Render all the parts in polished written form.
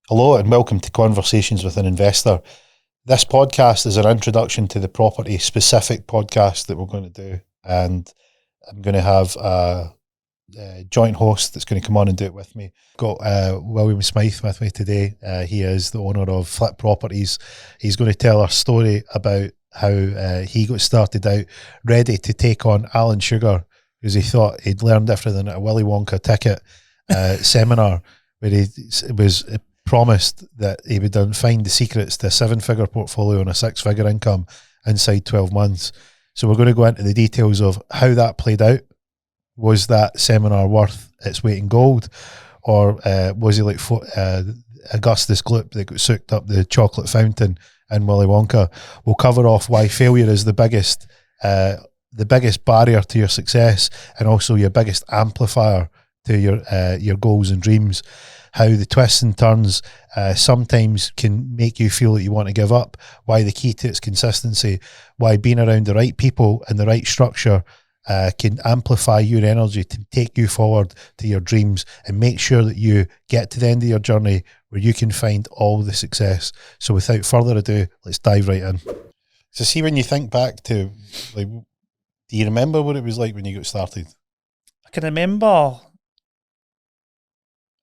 Hello and welcome to Conversations with an Investor. This podcast is our introduction to the property specific podcast that we're going to do, and I'm going to have a joint host that's going to come on and do it with me. Got William Smyth with me today. He is the owner of Flyt properties. He's going to tell our story about how he got started out ready to take on Alan Sugar because he thought he'd learned everything at a Willy Wonka ticket seminar where he was promised that he would find the secrets to a 7-figure portfolio and a 6-figure income inside 12 months. So we're going to go into the details of how that played out. Was that seminar worth its weight in gold, or was he like Augustus Gloop that got soaked up the chocolate fountain in Willy Wonka? We'll cover off why failure is the biggest barrier to your success, and also your biggest amplifier to your goals and dreams. How the twists and turns sometimes can make you feel that you want to give up, why the key to its consistency, why being around the right people and the right structure can amplify your energy to take you forward to your dreams and make sure that you get to the end of your journey where you can find all the success. So without further ado, let's dive right in. So see, when you think back to, like, do you remember what it was like when you got started? I can remember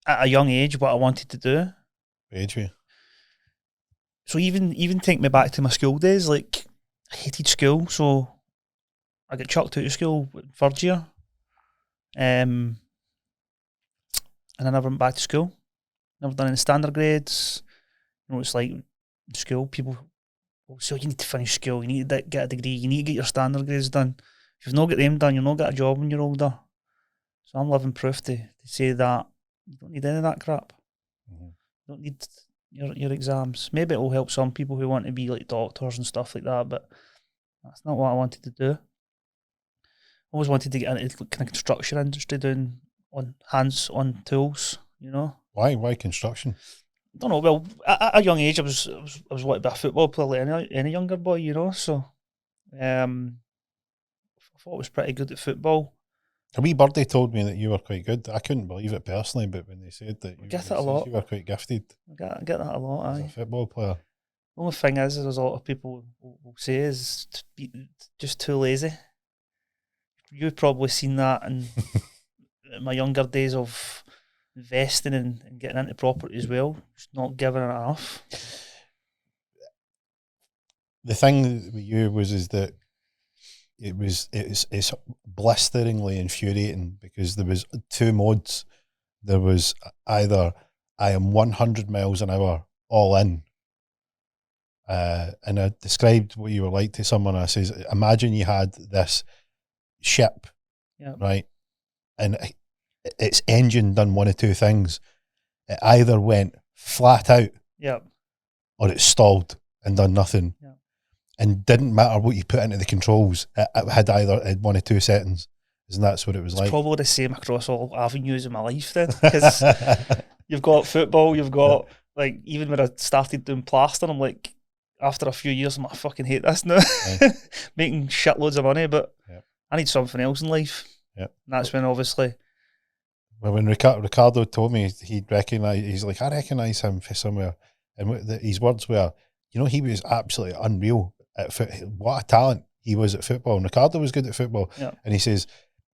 at a young age what I wanted to do. Age we? So even take me back to my school days. Like, I hated school, so I got chucked out of school in third year, and I never went back to school. Never done any standard grades. You know, it's like in school, people will say, you need to finish school, you need to get a degree, you need to get your standard grades done. If you've not got them done, you'll not get a job when you're older. So I'm living proof to say that you don't need any of that crap. Mm-hmm. You don't need your exams. Maybe it will help some people who want to be like doctors and stuff like that, but that's not what I wanted to do. I always wanted to get into the kind of construction industry, doing hands-on tools, you know. Why construction? I don't know. Well, at a young age, I was wanting to be a football player like any younger boy, you know. So, I thought I was pretty good at football. A wee birdie told me that you were quite good. I couldn't believe it personally, but when they said that you were quite gifted. I get that a lot. As a football player. The only thing is, there's a lot of people will say is just too lazy. You've probably seen that in my younger days of investing and getting into property as well. Just not giving it enough. The thing with you is that it's blisteringly infuriating because there was two modes. There was either I am 100 miles an hour all in, and I described what you were like to someone. I says, imagine you had this ship, right, and its engine done one of two things. It either went flat out, or it stalled and done nothing. And didn't matter what you put into the controls, it had one of two settings. And that's what it was like. It's probably the same across all avenues of my life then, because you've got football, you've got, like, even when I started doing plaster, I'm like, after a few years, I'm like, I fucking hate this now. Making shitloads of money, but I need something else in life. And that's when, obviously... Well, when Ricardo told me he'd recognise, he's like, I recognise him for somewhere. And his words were, you know, he was absolutely unreal. What a talent he was at football. And Ricardo was good at football. And he says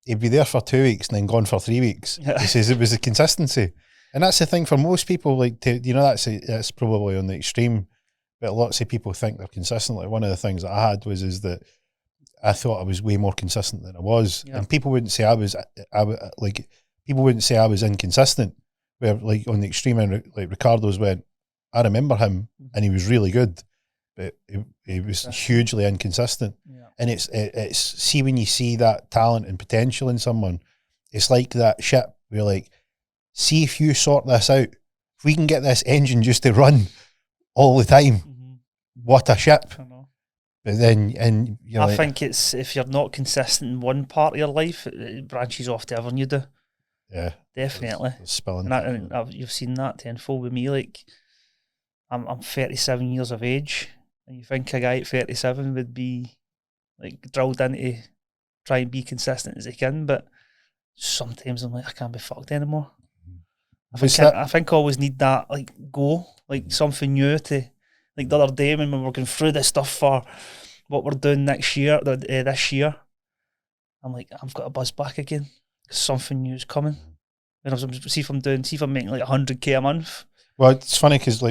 he'd be there for 2 weeks and then gone for 3 weeks. He says it was the consistency. And that's the thing for most people, like, that's probably on the extreme, but lots of people think they're consistent. Like, one of the things that I had is that I thought I was way more consistent than I was. And people wouldn't say people wouldn't say I was inconsistent, where, like, on the extreme end, like Ricardo's went, I remember him and he was really good, but he was hugely inconsistent. And it's see, when you see that talent and potential in someone, it's like that ship where, like, see if you sort this out, if we can get this engine just to run all the time, what a ship. But then, and I think it's, if you're not consistent in one part of your life, it branches off to everything you do. Yeah, definitely. It's spilling. And you've seen that tenfold with me. Like, I'm 37 years of age, and you think a guy at 37 would be, like, drilled into try and be consistent as he can, but sometimes I'm like, I can't be fucked anymore. I think I always need that like go, like something new to, like the other day when we were going through this stuff for what we're doing next year, this year. I'm like, I've got a buzz back again. Something new's coming. And see if I'm making like 100k a month. Well, it's funny because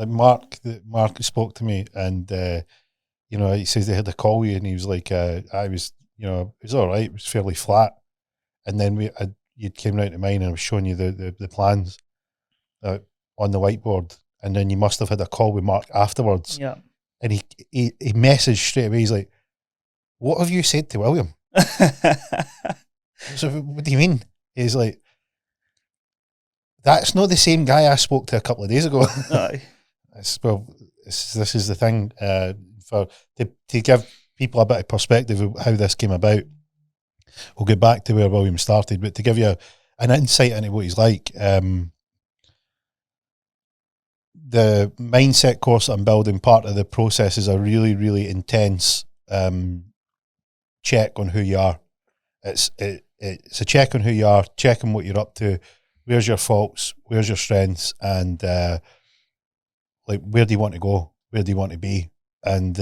Mark spoke to me and he says they had a call you and he was like, I was, it was all right. It was fairly flat. And then you came round to mine and I was showing you the plans on the whiteboard. And then you must have had a call with Mark afterwards. Yeah. And he messaged straight away. He's like, what have you said to William? So what do you mean? He's like, that's not the same guy I spoke to a couple of days ago. Aye. This is the thing to give people a bit of perspective of how this came about. We'll get back to where William started, but to give you an insight into what he's like, the mindset course that I'm building, part of the process is a really, really intense check on who you are. It's a check on who you are, checking what you're up to, where's your faults, where's your strengths, and where do you want to go, where do you want to be. And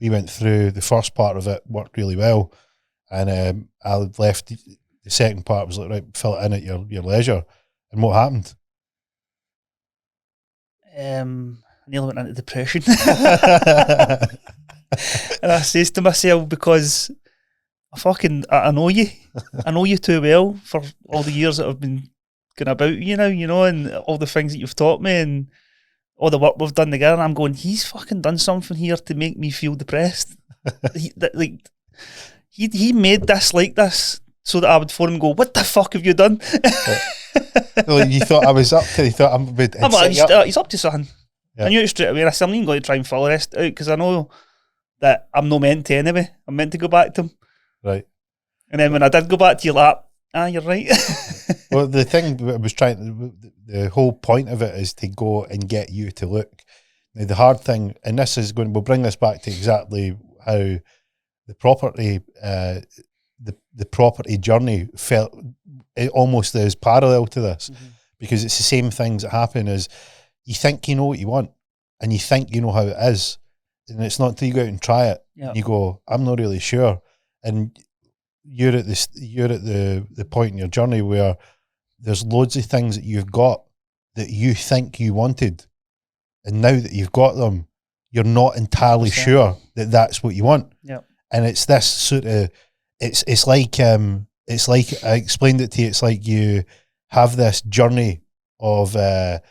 we went through the first part of it, worked really well, and I left the second part, was like, right, fill it in at your leisure. And what happened? I nearly went into depression. And I says to myself, because I know you. I know you too well for all the years that I've been going about you now, and all the things that you've taught me and all the work we've done together. And I'm going, he's fucking done something here to make me feel depressed. He made this like this so that I would phone him and go, what the fuck have you done? Well, you thought I was up to, you thought he's up to something. Yeah. I knew it straight away. I said, I'm going to try and fill the rest out because I know that I'm not meant to anyway. I'm meant to go back to him. Right. And then when I did go back to your lap, you're right. Well, the thing I was the whole point of it is to go and get you to look. Now, the hard thing, and we'll bring this back to exactly how the property, the property journey felt. It almost is parallel to this, because it's the same things that happen. Is you think you know what you want, and you think you know how it is, and it's not until you go out and try it. Yep. You go, I'm not really sure, and you're at the point in your journey where there's loads of things that you've got that you think you wanted, and now that you've got them, you're not entirely sure that that's what you want. Yeah, and it's this sort of it's like I explained it to you. It's like you have this journey of a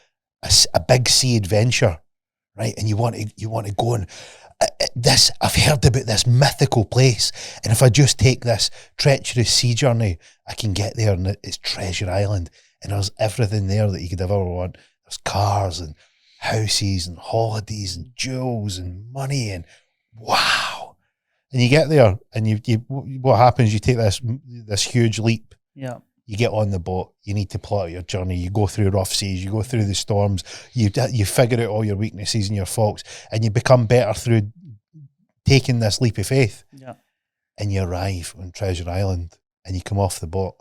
big sea adventure, right? And you want to go and I've heard about this mythical place, and if I just take this treacherous sea journey, I can get there, and it's Treasure Island, and there's everything there that you could ever want. There's cars and houses and holidays and jewels and money, and wow. And you get there, and you what happens? You take this huge leap. Yeah. You get on the boat. You need to plot out your journey. You go through rough seas. You go through the storms. You figure out all your weaknesses and your faults, and you become better through taking this leap of faith. Yeah. And you arrive on Treasure Island, and you come off the boat,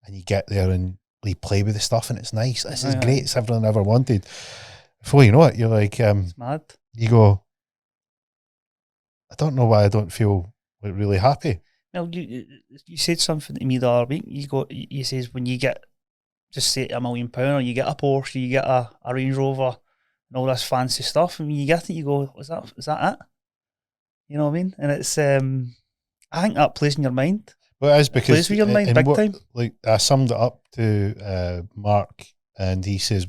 and you get there, and you play with the stuff, and it's nice. This is great. It's everything I ever wanted. Before you know it, you're like, it's mad. You go, I don't know why I don't feel like really happy. Well, you said something to me the other week. You says when you get, just say £1 million, or you get a Porsche, you get a Range Rover, and all this fancy stuff, and when you get it, you go, is that it? You know what I mean? And it's, I think that plays in your mind. Well, it is, because plays with your mind big time. Like, I summed it up to Mark, and he says,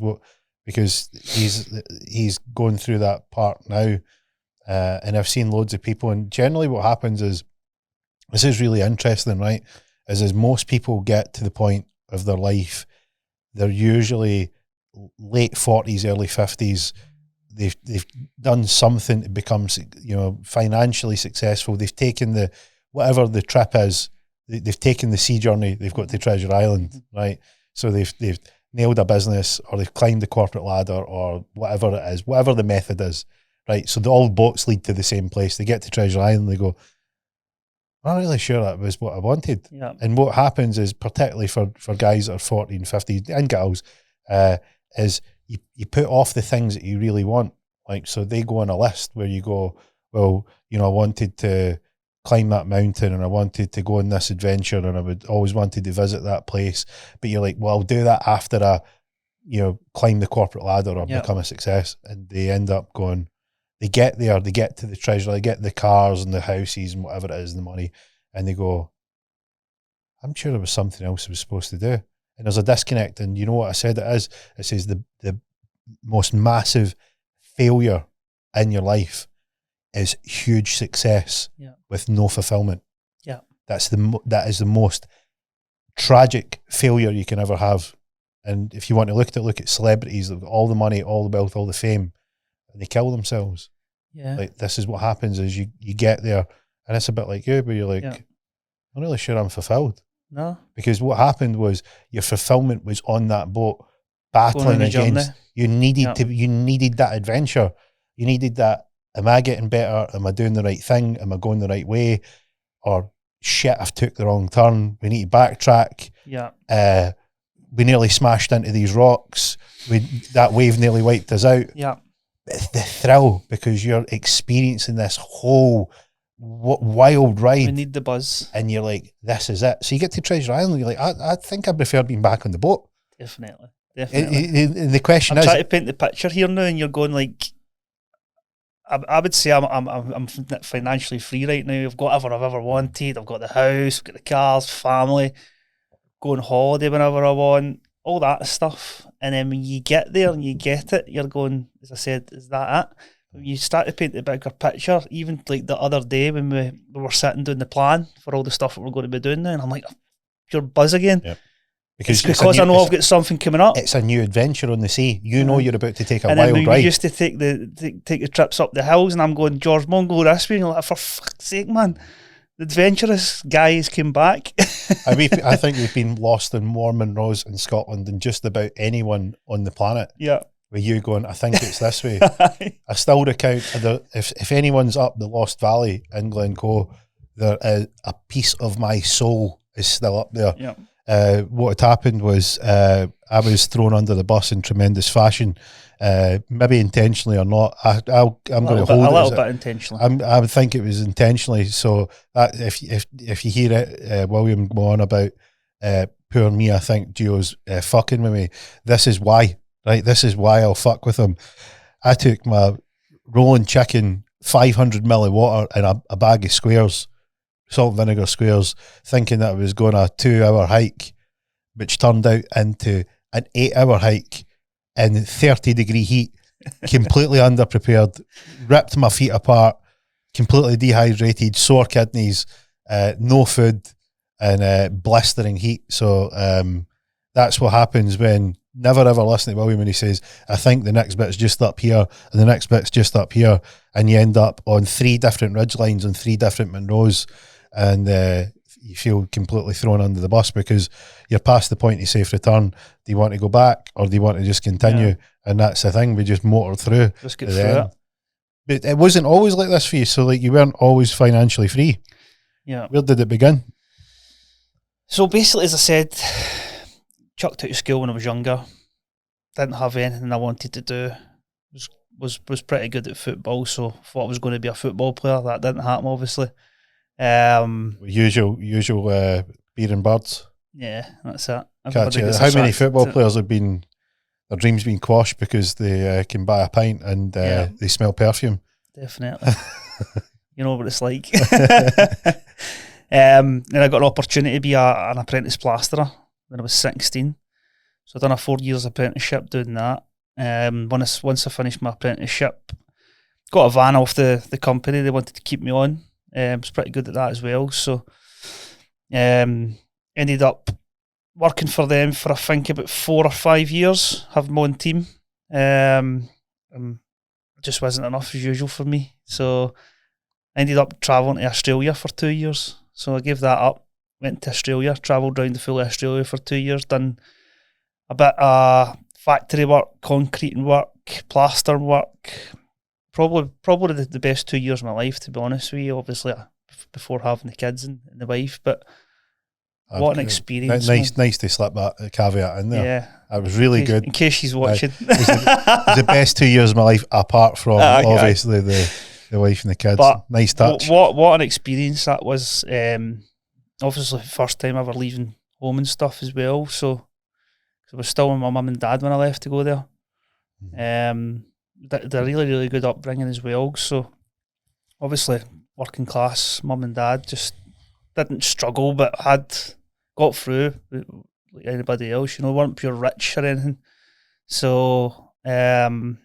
because he's going through that part now, and I've seen loads of people, and generally what happens is, this is really interesting, right? As most people get to the point of their life, they're usually late 40s, early 50s. They've done something to become, financially successful. They've taken whatever the trip is. They've taken the sea journey. They've got to Treasure Island, right? So they've nailed a business, or they've climbed the corporate ladder, or whatever it is, whatever the method is, right? So all boats lead to the same place. They get to Treasure Island. They go, I'm not really sure that was what I wanted. Yeah. And what happens is, particularly for guys that are 40 and 50 and girls, is you put off the things that you really want. Like, so they go on a list where you go, well, you know, I wanted to climb that mountain and I wanted to go on this adventure and I would always wanted to visit that place. But you're like, well, I'll do that after I, you know, climb the corporate ladder or become a success. And they end up going, they get there, they get to the treasure, they get the cars and the houses and whatever it is, and the money, and they go, I'm sure there was something else I was supposed to do. And there's a disconnect. And you know what I said it is? It says the most massive failure in your life is huge success with no fulfillment. Yeah. That is the most tragic failure you can ever have. And if you want to look at celebrities that have got all the money, all the wealth, all the fame, and they kill themselves. Yeah. Like, this is what happens is you get there, and it's a bit like you, but you're like, I'm not really sure I'm fulfilled. No. Because what happened was your fulfillment was on that boat, battling against, you needed that adventure. You needed that, am I getting better? Am I doing the right thing? Am I going the right way? Or shit, I've took the wrong turn. We need to backtrack. Yeah. We nearly smashed into these rocks. That wave nearly wiped us out. Yeah. The thrill, because you're experiencing this whole wild ride. We need the buzz. And you're like, this is it. So you get to Treasure Island, you're like, I think I prefer being back on the boat. Definitely. And the question I'm is, trying to paint the picture here now, and you're going like, I would say I'm financially free right now. I've got everything I've ever wanted. I've got the house, I've got the cars, family, go on holiday whenever I want, all that stuff. And then when you get there and you get it, you're going, as I said, is that it? When you start to paint the bigger picture, even like the other day when we were sitting doing the plan for all the stuff that we're going to be doing now, and I'm like, pure buzz again. Yeah. Because I know I've got something coming up. It's a new adventure on the sea. You know you're about to take a wild ride. And we used to take the trips up the hills, and I'm going, George, Mongo this way, and you're like, for fuck's sake, man. The adventurous guys came back. I think we've been lost in more Monroes in Scotland than just about anyone on the planet. Yeah. With you going, I think it's this way. I still recount, if anyone's up the Lost Valley in Glencoe, there is a piece of my soul is still up there. Yeah. What had happened was I was thrown under the bus in tremendous fashion, maybe intentionally or not. I'm going to hold it a little bit intentionally. I would think it was intentionally. So that if you hear it, William go on about poor me, I think Gio's fucking with me. This is why, right? This is why I'll fuck with him. I took my rolling chicken, 500 ml of water, and a bag of squares. Salt and vinegar squares, thinking that I was going a 2-hour hike, which turned out into an 8-hour hike in 30-degree heat, completely underprepared, ripped my feet apart, completely dehydrated, sore kidneys, no food, and blistering heat. So that's what happens when, never ever listen to William when he says, I think the next bit's just up here, and the next bit's just up here, and you end up on 3 different ridge lines on 3 different Monroes. And you feel completely thrown under the bus because you're past the point of safe return. Do you want to go back or do you want to just continue? Yeah. And that's the thing, we just motor through. Just get through it. But it wasn't always like this for you, so like you weren't always financially free. Yeah. Where did it begin? So basically, as I said, chucked out of school when I was younger. Didn't have anything I wanted to do. Was pretty good at football, so thought I was going to be a football player. That didn't happen, obviously. Usual beer and birds. Yeah, that's it. How many football players have been, their dreams been quashed because they can buy a pint and they smell perfume? Definitely. You know what it's like. Then I got an opportunity to be an apprentice plasterer when I was 16. So I done a 4 years apprenticeship doing that. Once I finished my apprenticeship, got a van off the company. They wanted to keep me on. Was pretty good at that as well. So ended up working for them for I think about 4 or 5 years, having my own team. It just wasn't enough as usual for me. So I ended up travelling to Australia for 2 years. So I gave that up, went to Australia, travelled around the full of Australia for 2 years, done a bit of factory work, concrete work, plaster work. Probably the best 2 years of my life, to be honest with you. Obviously, I before having the kids and the wife. But what an experience! Nice to slip that caveat in there. Yeah, it was really good. In case she's watching, it was the best 2 years of my life, apart from obviously the wife and the kids. But nice touch. What an experience that was. Obviously, first time ever leaving home and stuff as well. So I was still with my mum and dad when I left to go there. They're really good upbringing as well. So obviously, working class mum and dad just didn't struggle, but had got through like anybody else. You know, weren't pure rich or anything. So after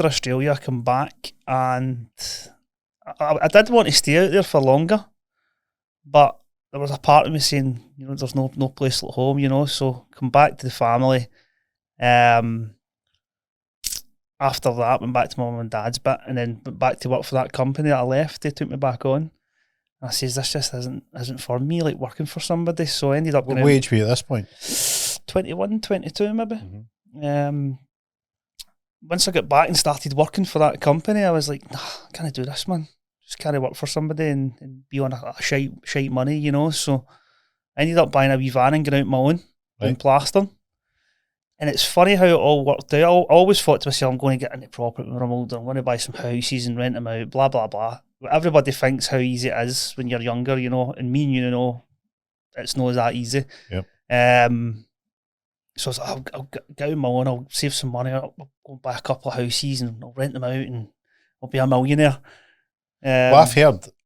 Australia, I come back and I did want to stay out there for longer. But there was a part of me saying, you know, there's no place like home, you know, so come back to the family. After that, went back to my mum and dad's bit and then went back to work for that company that I left. They took me back on. And I says, this just isn't for me, like working for somebody. So I ended up... What wage were you at this point? 21, 22 maybe. Once I got back and started working for that company, I was like, nah, I can't do this, man. Just can't work for somebody and be on a shite money, you know. So I ended up buying a wee van and getting out my own and plastering. And it's funny how it all worked out. I always thought to myself, I'm going to get into property when I'm older. I'm going to buy some houses and rent them out, blah, blah, blah. Everybody thinks how easy it is when you're younger, you know, and me and you know, it's not that easy. Yep. So I was like, I'll get out my own, I'll save some money, I'll go buy a couple of houses and I'll rent them out and I'll be a millionaire. Well,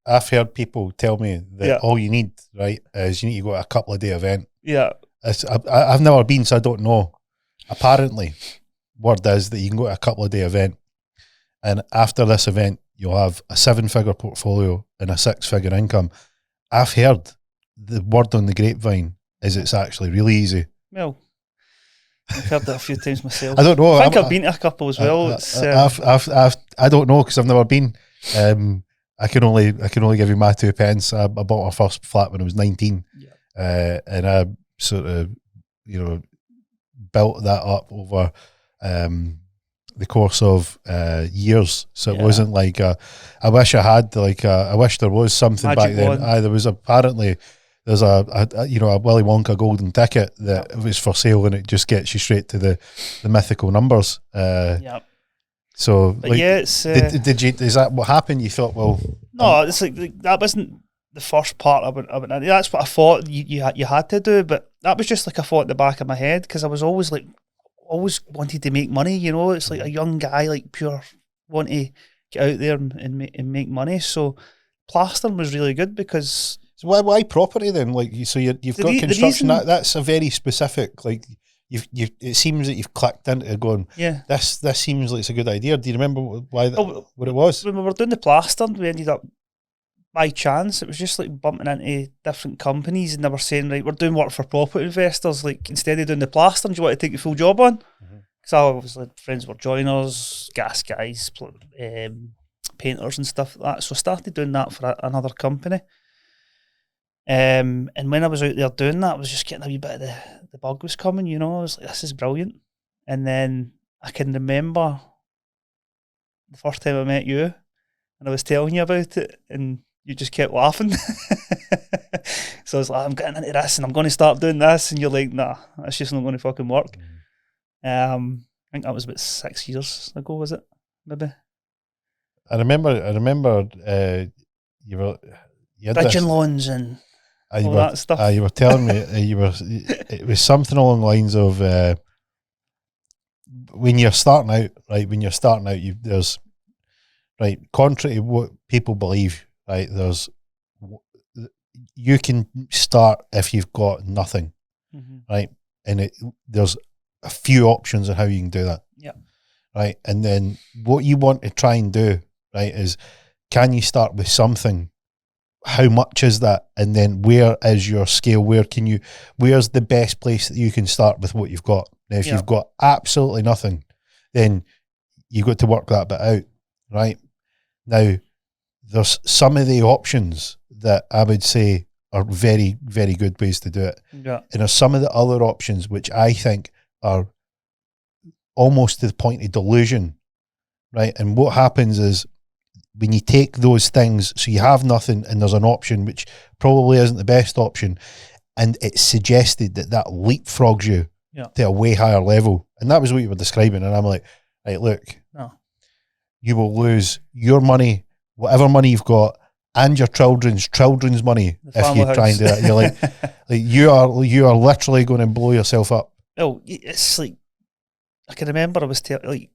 I've heard people tell me that all you need, right, is you need to go to a couple of day event. Yeah. I've never been, so I don't know. Apparently, word is that you can go to a couple of day event, and after this event, you'll have a 7-figure portfolio and a 6-figure income. I've heard the word on the grapevine is it's actually really easy. Well, I've heard that a few times myself. I don't know. I think I've been to a couple as well. I don't know because I've never been. I can only give you my 2 pence. I bought my first flat when I was 19, and I sort of, you know, built that up over the course of years. So it wasn't like I wish I had I wish there was something magic back then. There was apparently there's a Willy Wonka golden ticket that was for sale, and it just gets you straight to the mythical numbers. So, but it's is that what happened? You thought, well, no, it's like that wasn't the first part of it. That's what I thought you had to do, but that was just like a thought in the back of my head because I was always wanted to make money. You know, it's like a young guy, like pure want to get out there and make money. So plastering was really good because. So why property then? Like you've got construction. That's a very specific like. It seems that you've clicked into it going, this seems like it's a good idea. Do you remember what it was? When we were doing the plastering, we ended up, by chance, it was just like bumping into different companies and they were saying, right, we're doing work for property investors. Like, instead of doing the plastering, do you want to take a full job on? Because I was like, friends were joiners, gas guys, painters and stuff like that. So I started doing that for another company. And when I was out there doing that, I was just getting a wee bit of the bug was coming, you know. I was like, this is brilliant. And then I can remember the first time I met you and I was telling you about it and you just kept laughing. So I was like, I'm getting into this and I'm going to start doing this. And you're like, nah, that's just not going to fucking work. I think that was about 6 years ago, was it? Maybe. I remember you were... Bridging loans and... all that stuff. You were telling me it was something along the lines of when you're starting out, right? When you're starting out, there's right contrary to what people believe, right? You can start if you've got nothing, right? And there's a few options on how you can do that, right? And then what you want to try and do, right, is can you start with something? How much is that? And then where is your scale? Where's the best place that you can start with what you've got? Now, if you've got absolutely nothing, then you've got to work that bit out, right? Now, there's some of the options that I would say are very, very good ways to do it. Yeah. And there's some of the other options which I think are almost to the point of delusion, right? And what happens is when you take those things, so you have nothing and there's an option which probably isn't the best option, and it's suggested that leapfrogs you to a way higher level. And that was what you were describing. And I'm like, right, look, no. You will lose your money, whatever money you've got, and your children's money if you try and do that. You're like you are literally going to blow yourself up. Well, it's like, I can remember I was like,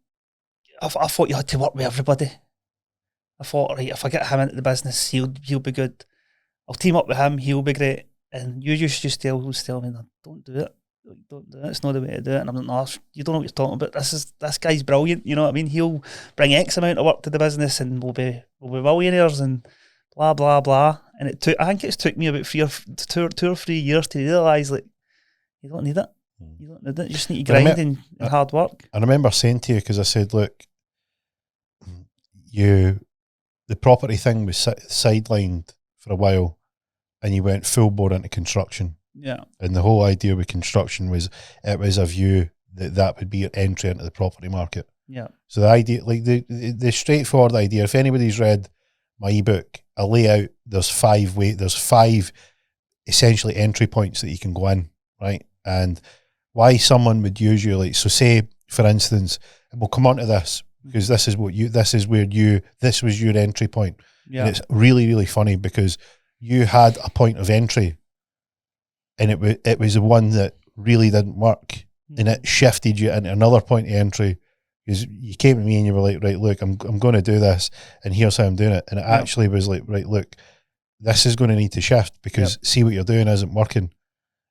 I thought you had to work with everybody. I thought, right, if I get him into the business, he'll be good. I'll team up with him, he'll be great. And you used to just tell me, no, don't do it. Don't do it. It's not the way to do it. And I'm like, no, you don't know what you're talking about. This guy's brilliant. You know what I mean? He'll bring X amount of work to the business, and we'll be millionaires and blah blah blah. And I think it's took me about 2 or 3 years to realise, like, you don't need it. You don't need it. You just need to grind and hard work. I remember saying to you, because I said, look, the property thing was sidelined for a while, and you went full bore into construction. Yeah. And the whole idea with construction was, it was a view that would be your entry into the property market. Yeah. So the idea, like the straightforward idea, if anybody's read my ebook, I lay out, there's 5 essentially entry points that you can go in, right? And why someone would use you, like, so say, for instance, and we'll come on to this, because this was your entry point. Yeah. And it's really, really funny, because you had a point of entry, and it was the one that really didn't work, and it shifted you into another point of entry, because you came to me and you were like, right, look, I'm going to do this, and here's how I'm doing it. And it actually was like, right, look, this is going to need to shift, because see what you're doing isn't working.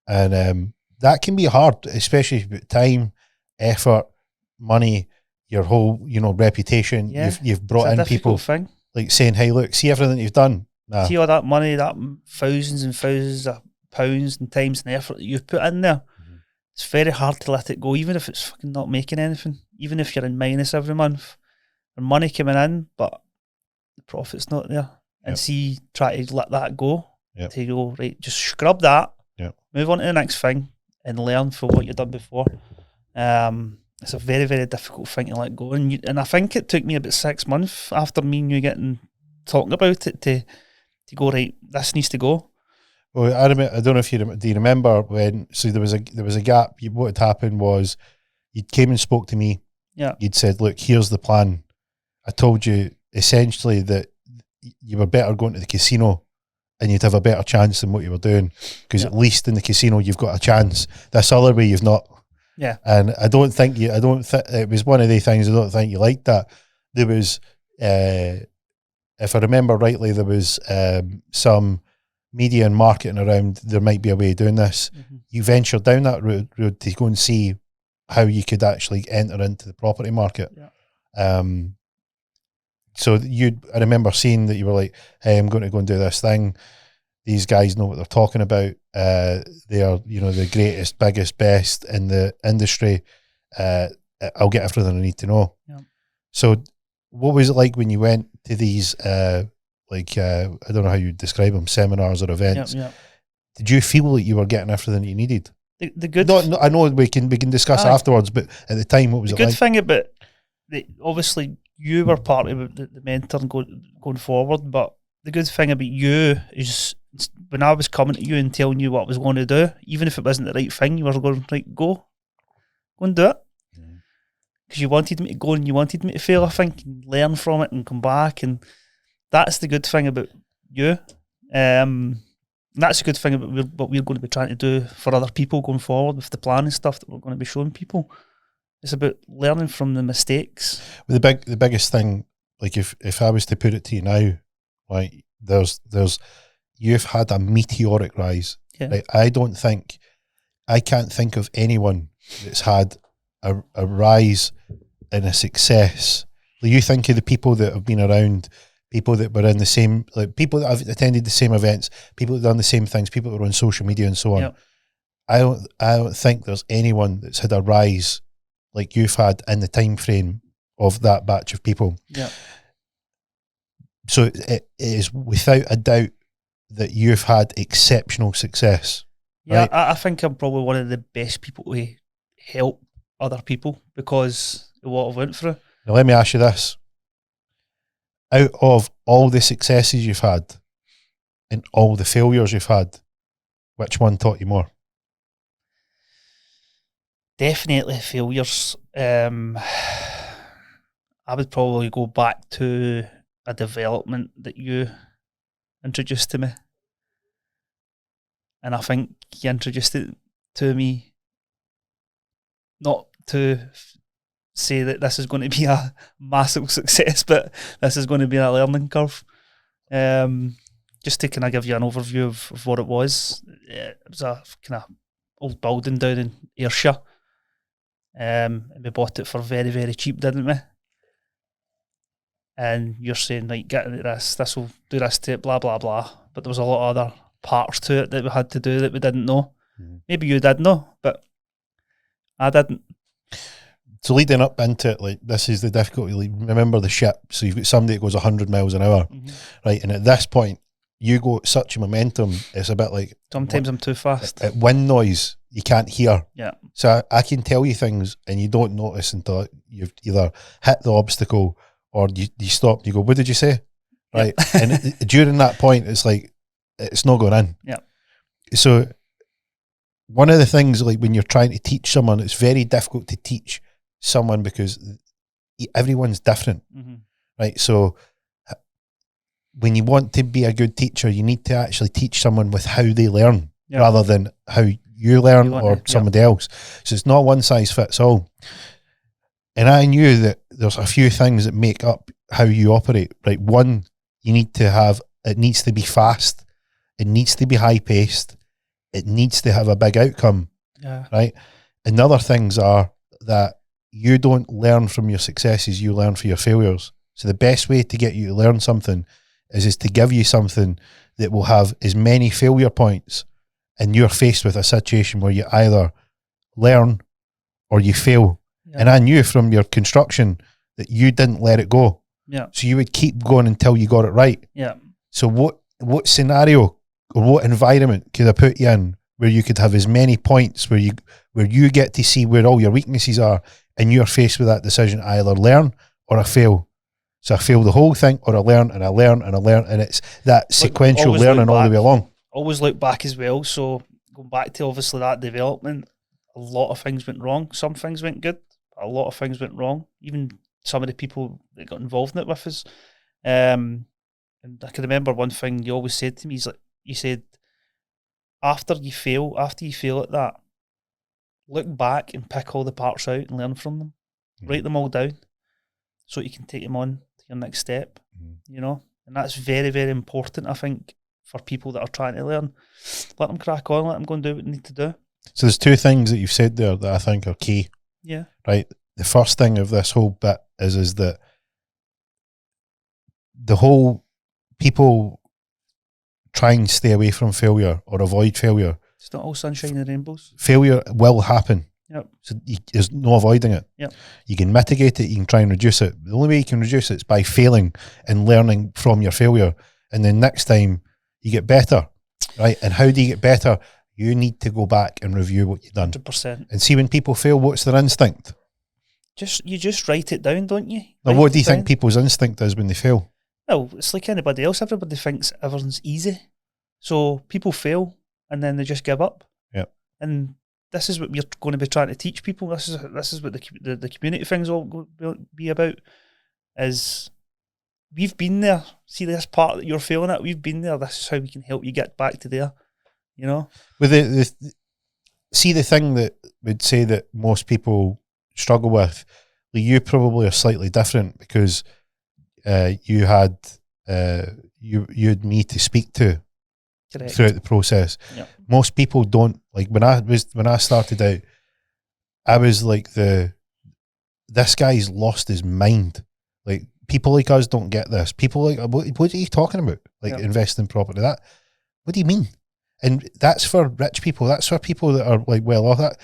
And that can be hard, especially if you've got time, effort, money, your whole, reputation. Yeah. You've brought in people thing. like saying, hey, look, see everything you've done. Nah. See all that money, that thousands and thousands of pounds and times and effort that you've put in there. It's very hard to let it go, even if it's fucking not making anything. Even if you're in minus every month, there's money coming in, but the profit's not there. And try to let that go. To go, right, just scrub that, move on to the next thing, and learn from what you've done before. It's a very, very difficult thing to let go. And I think it took me about 6 months after me and you talking about it to go, right, this needs to go. Well, I don't know if do you remember when? So there was a gap. What had happened was, you came and spoke to me. Yeah. You'd said, look, here's the plan. I told you essentially that you were better going to the casino, and you'd have a better chance than what you were doing, because at least in the casino you've got a chance. This other way you've not. Yeah. And it was one of the things, I don't think you liked that. There was, if I remember rightly, there was some media and marketing around, there might be a way of doing this. You ventured down that road to go and see how you could actually enter into the property market. So I remember seeing that you were like, hey, I'm going to go and do this thing. These guys know what they're talking about. They are, the greatest, biggest, best in the industry. I'll get everything I need to know. So what was it like when you went to these, I don't know how you describe them, seminars or events? Did you feel like you were getting everything you needed? The good. I know we can discuss afterwards, but at the time, what was it like? The good thing about obviously you were part of the mentor and going forward, but the good thing about you is when I was coming to you and telling you what I was going to do, even if it wasn't the right thing, you were going, right, go and do it. Because you wanted me to go and you wanted me to fail, I think, and learn from it and come back. And that's the good thing about you. And that's a good thing about what we're going to be trying to do for other people going forward with the plan and stuff that we're going to be showing people. It's about learning from the mistakes. Well, the biggest thing, like if I was to put it to you now, like you've had a meteoric rise. Right? I can't think of anyone that's had a rise and a success. Like, you think of the people that have been around, people that were in the same, like people that have attended the same events, people that have done the same things, people that were on social media and so on. I don't think there's anyone that's had a rise like you've had in the time frame of that batch of people. So it is without a doubt that you've had exceptional success. Right? I think I'm probably one of the best people to help other people because of what I've went through. Now let me ask you this. out of all the successes you've had and all the failures you've had, which one taught you more? Definitely failures. I would probably go back to a development that you introduced to me. And I think you introduced it to me not to say that this is going to be a massive success, but this is going to be a learning curve. Just to kind of give you an overview of what it was. It was a kind of old building down in Ayrshire. And we bought it for very, very cheap, didn't we? And you're saying, like, get into this will do this to it, blah, blah, blah. But there was a lot of other parts to it that we had to do that we didn't know. Maybe you did know, but I didn't. So leading up into it, like, this is the difficulty. Like, remember the ship. So you've got somebody that goes 100 miles an hour, right? And at this point, you go at such a momentum, it's a bit like... Sometimes I'm too fast. At wind noise, you can't hear. Yeah. So I can tell you things and you don't notice until you've either hit the obstacle or you stop and you go, what did you say? Right. And during that point, it's like, it's not going in. Yeah. So one of the things, like, when you're trying to teach someone, it's very difficult to teach someone because everyone's different. Right. So when you want to be a good teacher, you need to actually teach someone with how they learn rather than how you learn or somebody else. So it's not one size fits all. And I knew that there's a few things that make up how you operate. Right. One, you need to have, it needs to be fast. It needs to be high paced. It needs to have a big outcome. Yeah. Right. And other things are that you don't learn from your successes, you learn from your failures. So the best way to get you to learn something is to give you something that will have as many failure points, and you're faced with a situation where you either learn or you fail. Yeah. And I knew from your construction that you didn't let it go. Yeah. So you would keep going until you got it right. Yeah. So what scenario or what environment could I put you in where you could have as many points where you get to see where all your weaknesses are, and you're faced with that decision, I either learn or I fail. So I fail the whole thing, or I learn and I learn and I learn, and it's that sequential learning all the way along. Always look back as well. So going back to obviously that development, a lot of things went wrong. Some things went good. A lot of things went wrong. Even some of the people that got involved in it with us. And I can remember one thing you always said to me. You said, after you fail at that, look back and pick all the parts out and learn from them. Write them all down so you can take them on to your next step, you know? And that's very, very important, I think, for people that are trying to learn. Let them crack on, let them go and do what they need to do. So there's two things that you've said there that I think are key. Yeah. Right? The first thing of this whole bit is that the whole people try and stay away from failure or avoid failure. It's not all sunshine and rainbows. Failure will happen. Yep. So there's no avoiding it. Yep. You can mitigate it, you can try and reduce it. The only way you can reduce it is by failing and learning from your failure. And then next time you get better, right? And how do you get better? You need to go back and review what you've done. 100%. And see when people fail, what's their instinct? You just write it down, don't you? Now, what do you think people's instinct is when they fail? Well, it's like anybody else. Everybody thinks everything's easy. So people fail and then they just give up. Yeah. And this is what we're going to be trying to teach people. This is what the community thing's all going to be about. Is we've been there. See this part that you're failing at. We've been there. This is how we can help you get back to there. You know. With the thing that would say that most people struggle with, you probably are slightly different because you had me to speak to. Correct. Throughout the process. Yep. Most people don't, like, when I started out, I was like this guy's lost his mind. Like, people like us don't get this. People like, what are you talking about? Like, yep. Investing in property, that, what do you mean? And that's for rich people. That's for people that are like well off. That,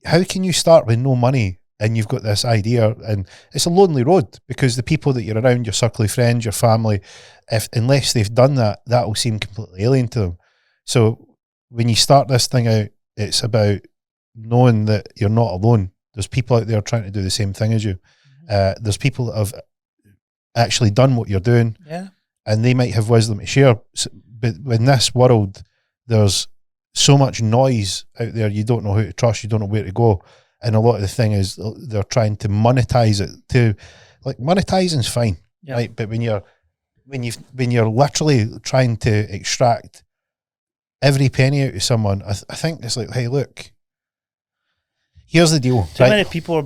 how can you start with no money and you've got this idea? And it's a lonely road because the people that you're around, your circle of friends, your family, unless they've done that, that will seem completely alien to them. So when you start this thing out, it's about knowing that you're not alone. There's people out there trying to do the same thing as you. There's people that have actually done what you're doing. Yeah. And they might have wisdom to share. But in this world, there's so much noise out there, you don't know who to trust, you don't know where to go. And a lot of the thing is they're trying to monetize it to, like, monetizing's fine, right? But when you're literally trying to extract every penny out of someone, I think it's like, hey, look, here's the deal. Too many people are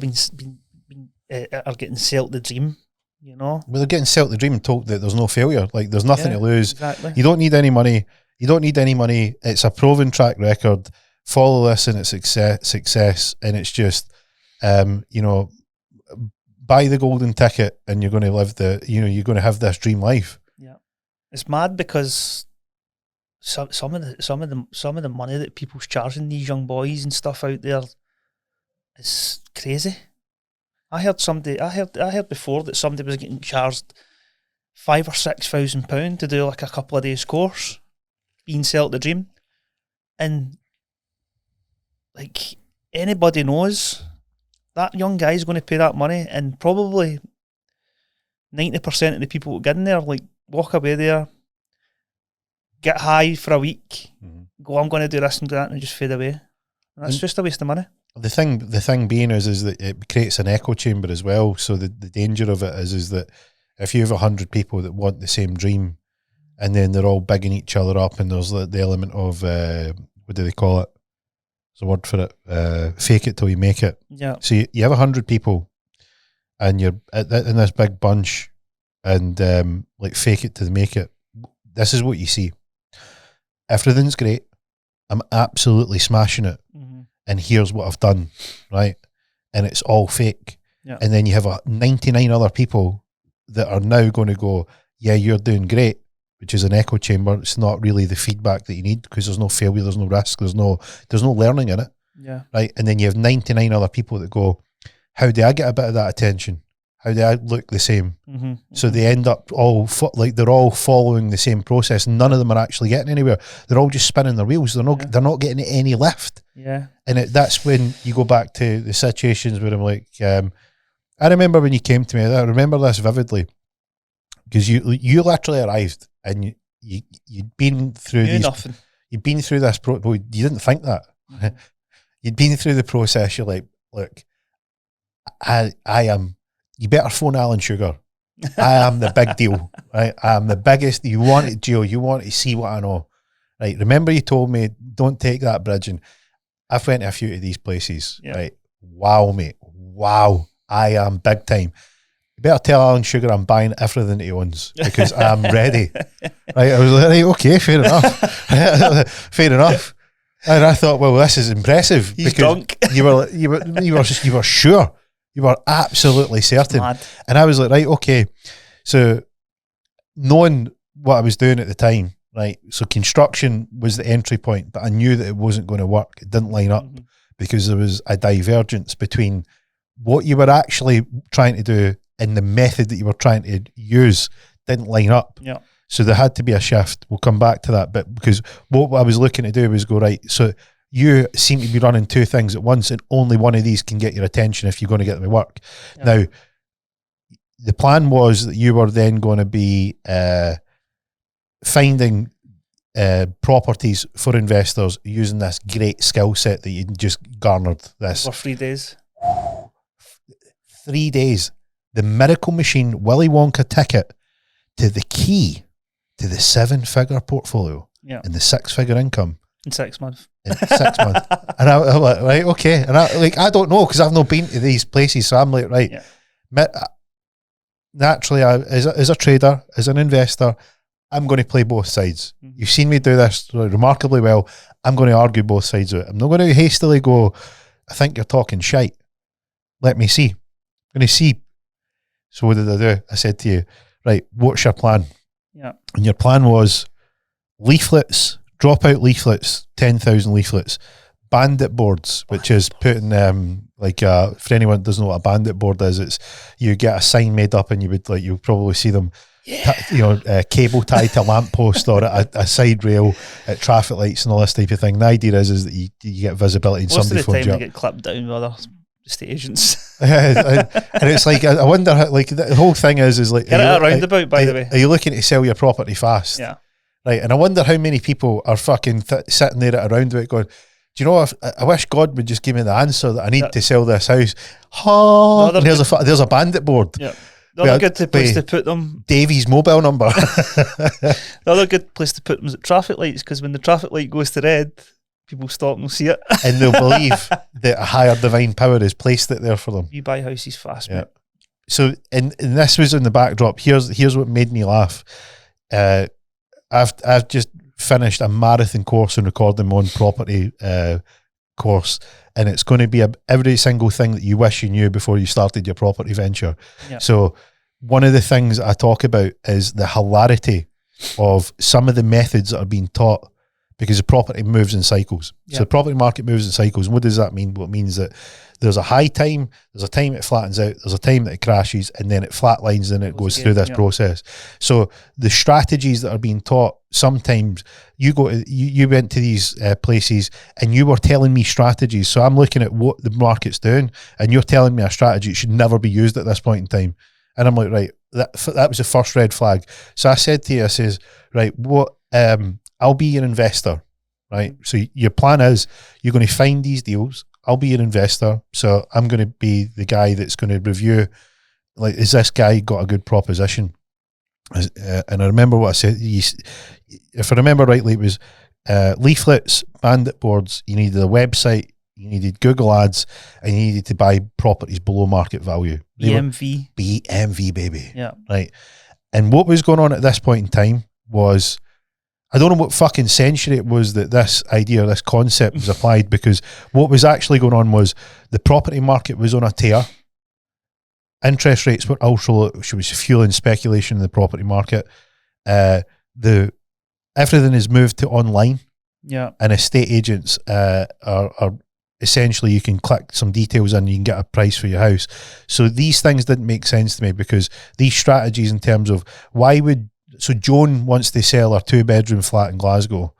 are getting sold the dream, you know? Well, they're getting sold the dream and told that there's no failure. Like, there's nothing to lose. Exactly. You don't need any money. It's a proven track record. Follow this and it's success. And it's just, you know, buy the golden ticket and you're going to live you're going to have this dream life. Yeah. It's mad because some of the money that people's charging these young boys and stuff out there is crazy. I heard before that somebody was getting charged £5,000 or £6,000 to do like a couple of days course, being sold the dream. And like, anybody knows that young guy's going to pay that money, and probably 90% of the people who get in there, like, walk away there, get high for a week, go, I'm going to do this and do that, and just fade away. And that's just a waste of money. The thing being is that it creates an echo chamber as well. So the danger of it is that if you have 100 people that want the same dream, and then they're all bigging each other up, and there's the element of what do they call it? There's a word for it. Fake it till you make it. Yeah. So you have 100 people, and you're in this big bunch, and like, fake it till make it. This is what you see. Everything's great. I'm absolutely smashing it. And here's what I've done, right? And it's all fake. Yeah. And then you have 99 other people that are now going to go, yeah, you're doing great, which is an echo chamber. It's not really the feedback that you need, because there's no failure, there's no risk, there's no learning in it. Yeah. Right? And then you have 99 other people that go, how do I get a bit of that attention? How do I look the same? So they end up they're all following the same process. None of them are actually getting anywhere. They're all just spinning their wheels. They're not getting any lift. Yeah. And that's when you go back to the situations where I'm like, I remember when you came to me, I remember this vividly, because you literally arrived and you'd been through you'd been through this you didn't think that. You'd been through the process. You're like, look, I am, you better phone Alan Sugar. I am the big deal, right? I am the biggest. You want it, Gio. You want to see what I know, right? Remember you told me, don't take that bridge. And I've went to a few of these places, right? Wow, mate. Wow. I am big time. You better tell Alan Sugar I'm buying everything he owns, because I'm ready. Right? I was like, right, okay, fair enough. Fair enough. And I thought, well, this is impressive. He's because drunk. you were sure. You were absolutely certain. Mad. And I was like, right, okay. So knowing what I was doing at the time, right? So construction was the entry point, but I knew that it wasn't going to work. It didn't line up because there was a divergence between what you were actually trying to do and the method that you were trying to use didn't line up. Yeah. So there had to be a shift. We'll come back to that bit, because what I was looking to do was go, right, so you seem to be running two things at once, and only one of these can get your attention if you're going to get them to work. Yeah. Now, the plan was that you were then going to be finding properties for investors using this great skill set that you just garnered. This over 3 days. 3 days. The miracle machine Willy Wonka ticket to the key to the 7-figure portfolio and the 6-figure income. In 6 months. In 6 months. And I'm like, right, okay. And I don't know, because I've not been to these places. So I'm like, right. Yeah. Naturally, as a trader, as an investor, I'm going to play both sides. You've seen me do this remarkably well. I'm going to argue both sides of it. I'm not going to hastily go, I think you're talking shite. Let me see. I'm going to see. So what did I do? I said to you, right, what's your plan? Yeah. And your plan was leaflets, dropout leaflets, 10,000 leaflets, bandit boards, which is putting for anyone that doesn't know what a bandit board is, it's you get a sign made up and you'll probably see them, cable tied to a lamppost or a side rail at traffic lights and all this type of thing. The idea is that you get visibility and most somebody of the phones time you they up. get clipped down with other estate agents. And it's like, I wonder how, like, the whole thing is like, Get it a roundabout, by the way. Are you looking to sell your property fast? Yeah. Right. And I wonder how many people are fucking sitting there at a roundabout going, do you know, I wish God would just give me the answer that I need to sell this house. Oh, there's a bandit board. Yeah. The other good place to put them, Davy's mobile number. The other good place to put them is at traffic lights, because when the traffic light goes to red, people stop and they'll see it. And they'll believe that a higher divine power has placed it there for them. You buy houses fast, mate. So, and this was in the backdrop. Here's what made me laugh. I've just finished a marathon course in recording my own property course, and it's going to be every single thing that you wish you knew before you started your property venture. Yeah. So one of the things I talk about is the hilarity of some of the methods that are being taught, because the property moves in cycles. So the property market moves in cycles. And what does that mean? Well, it means that there's a high time, there's a time it flattens out, there's a time that it crashes, and then it flatlines and it goes through this process. So the strategies that are being taught, sometimes you went to these places and you were telling me strategies. So I'm looking at what the market's doing and you're telling me a strategy that should never be used at this point in time. And I'm like, right, that was the first red flag. So I said to you, I says, right, I'll be your investor, right? So your plan is you're going to find these deals. I'll be your investor. So I'm going to be the guy that's going to review, like, is this guy got a good proposition? And I remember what I said. If I remember rightly, it was leaflets, bandit boards, you needed a website, you needed Google ads, and you needed to buy properties below market value. BMV, baby. Yeah. Right. And what was going on at this point in time was, I don't know what fucking century it was that this idea, this concept was applied, because what was actually going on was the property market was on a tear. Interest rates were ultra low, which was fueling speculation in the property market. Everything is moved to online. Yeah. And estate agents are essentially, you can click some details and you can get a price for your house. So these things didn't make sense to me, because these strategies in terms of so Joan wants to sell her 2-bedroom flat in Glasgow.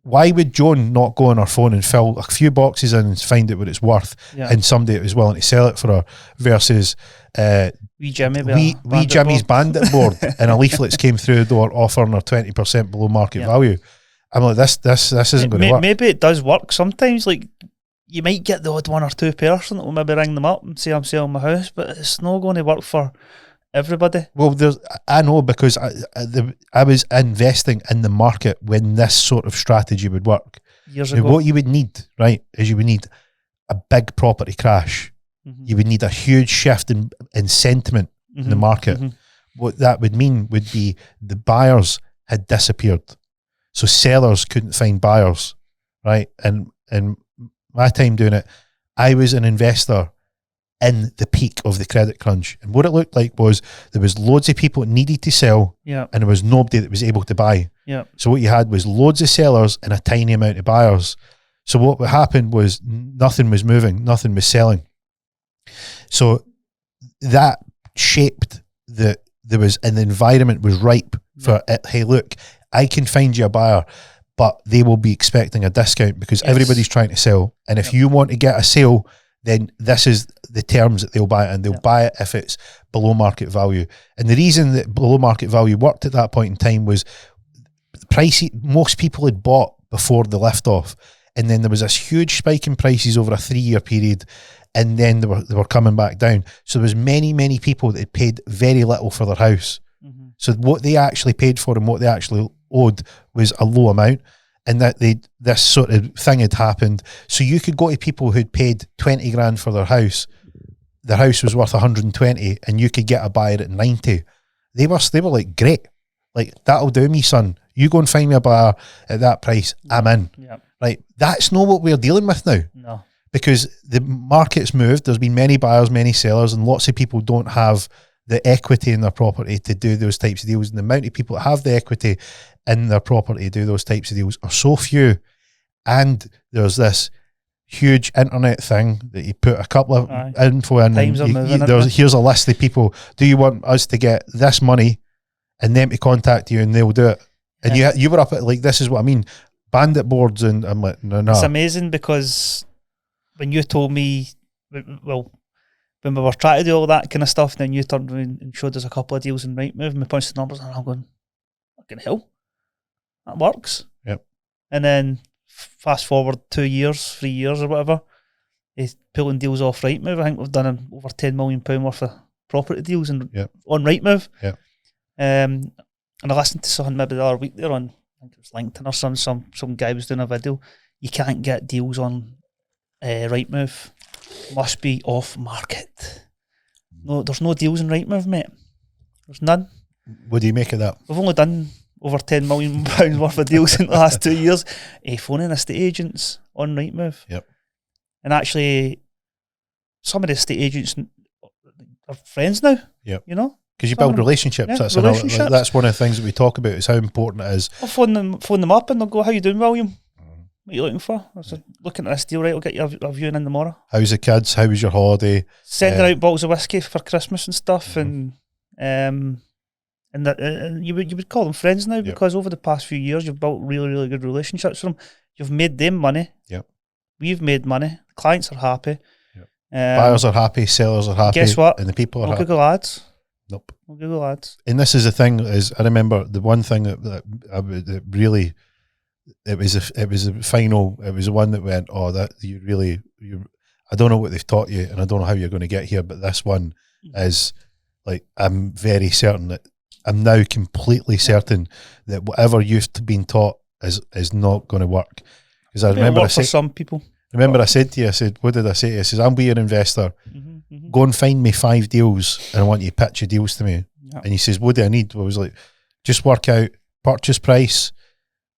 Why would Joan not go on her phone and fill a few boxes in and find out what it's worth, and somebody that was willing to sell it for her, versus wee Jimmy's bandit board and a leaflets came through the door offering her 20% below market value. I'm like, this isn't going to work. Maybe it does work sometimes. Like, you might get the odd one or two person that will maybe ring them up and say, I'm selling my house, but it's not going to work for everybody. Well, I know, because I was investing in the market when this sort of strategy would work. Years ago. What you would need, right, is you would need a big property crash. You would need a huge shift in sentiment in the market. What that would mean would be the buyers had disappeared. So sellers couldn't find buyers, right? And my time doing it, I was an investor in the peak of the credit crunch. And what it looked like was there was loads of people that needed to sell, and there was nobody that was able to buy. So what you had was loads of sellers and a tiny amount of buyers. So what happened was nothing was moving, nothing was selling. So that shaped the environment was ripe for it. Hey, look, I can find you a buyer, but they will be expecting a discount because everybody's trying to sell. And if you want to get a sale, then this is the terms that they'll buy it, and they'll buy it if it's below market value. And the reason that below market value worked at that point in time was the price most people had bought before the lift off, and then there was this huge spike in prices over a 3-year period, and then they were coming back down. So there was many people that had paid very little for their house. So what they actually paid for and what they actually owed was a low amount. And that this sort of thing had happened. So you could go to people who'd paid 20 grand for their house. Their house was worth 120, and you could get a buyer at 90. They were like, great, like, that'll do me, son. You go and find me a buyer at that price. I'm in. Right? That's not what we're dealing with now. No, because the market's moved. There's been many buyers, many sellers, and lots of people don't have the equity in their property to do those types of deals. And the amount of people that have the equity in their property to do those types of deals are so few. And there's this huge internet thing that you put a couple of info in. Times are moving. Here's a list of people. Do you want us to get this money and them to contact you, and they'll do it? And you were up at, like, this is what I mean, bandit boards, and I'm like, no. It's amazing, because when you told me well, when we were trying to do all that kind of stuff, then you turned around and showed us a couple of deals in Rightmove, and we punched the numbers, and I'm going, fucking hell, that works. Yep. And then fast forward 2 years, 3 years or whatever, he's pulling deals off Rightmove. I think we've done over £10 million worth of property deals on Rightmove. Yep. And I listened to something maybe the other week there on, I think it was LinkedIn or some guy was doing a video. You can't get deals on Rightmove. Must be off market. No, there's no deals in Rightmove, mate. There's none. What do you make of that? We've only done over £10 million worth of deals in the last 2 years. Phoning estate agents on Rightmove. Yep. And actually, some of the estate agents are friends now. Yep. You know? Because you build relationships. Yeah, That's relationships. That's one of the things that we talk about, is how important it is. I'll phone them up and they'll go, how you doing, William? What are you looking for? I said, looking at this deal, right, I'll get you a viewing in tomorrow. How's the kids? How was your holiday? Sending out bottles of whiskey for Christmas and stuff, and you would call them friends now, because over the past few years you've built really, really good relationships with them. You've made them money. Yep. We've made money. Clients are happy. Yep. Buyers are happy. Sellers are happy. Guess what? And the people are no happy. Google ads. Nope. No Google ads. And this is the thing, is I remember the one thing that really, it was the one that went, oh, that I don't know what they've taught you, and I don't know how you're going to get here, but this one is like, I'm very certain that I'm now completely certain that whatever you've been taught is not going to work. Because I remember I said, for some people. Remember I said to you, I said, what did I say to you? I said, I'll be your investor. Go and find me 5 deals, and I want you to pitch your deals to me. Yep. And he says, what do I need? I was like, just work out purchase price,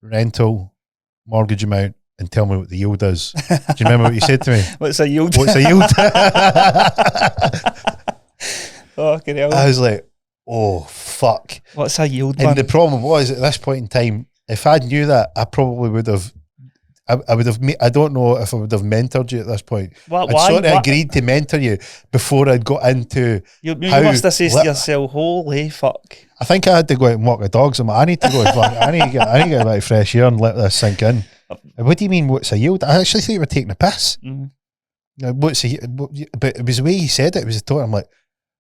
rental, mortgage amount, and tell me what the yield is. Do you remember what you said to me? What's a yield? What's a yield? Oh, hell. I was like, oh, fuck. What's a yield, And man? the problem was, at this point in time, if I knew that, I probably would have, I would have, I don't know if I would have mentored you at this point. I'd sort of agreed to mentor you before I'd got into You must have said to yourself, holy fuck. I think I had to go out and walk the dogs. I need to go and I need to get a bit of fresh air and let this sink in. What do you mean, what's a yield? I actually thought you were taking a piss. What's a, but it was the way he said it. It was a thought. I'm like,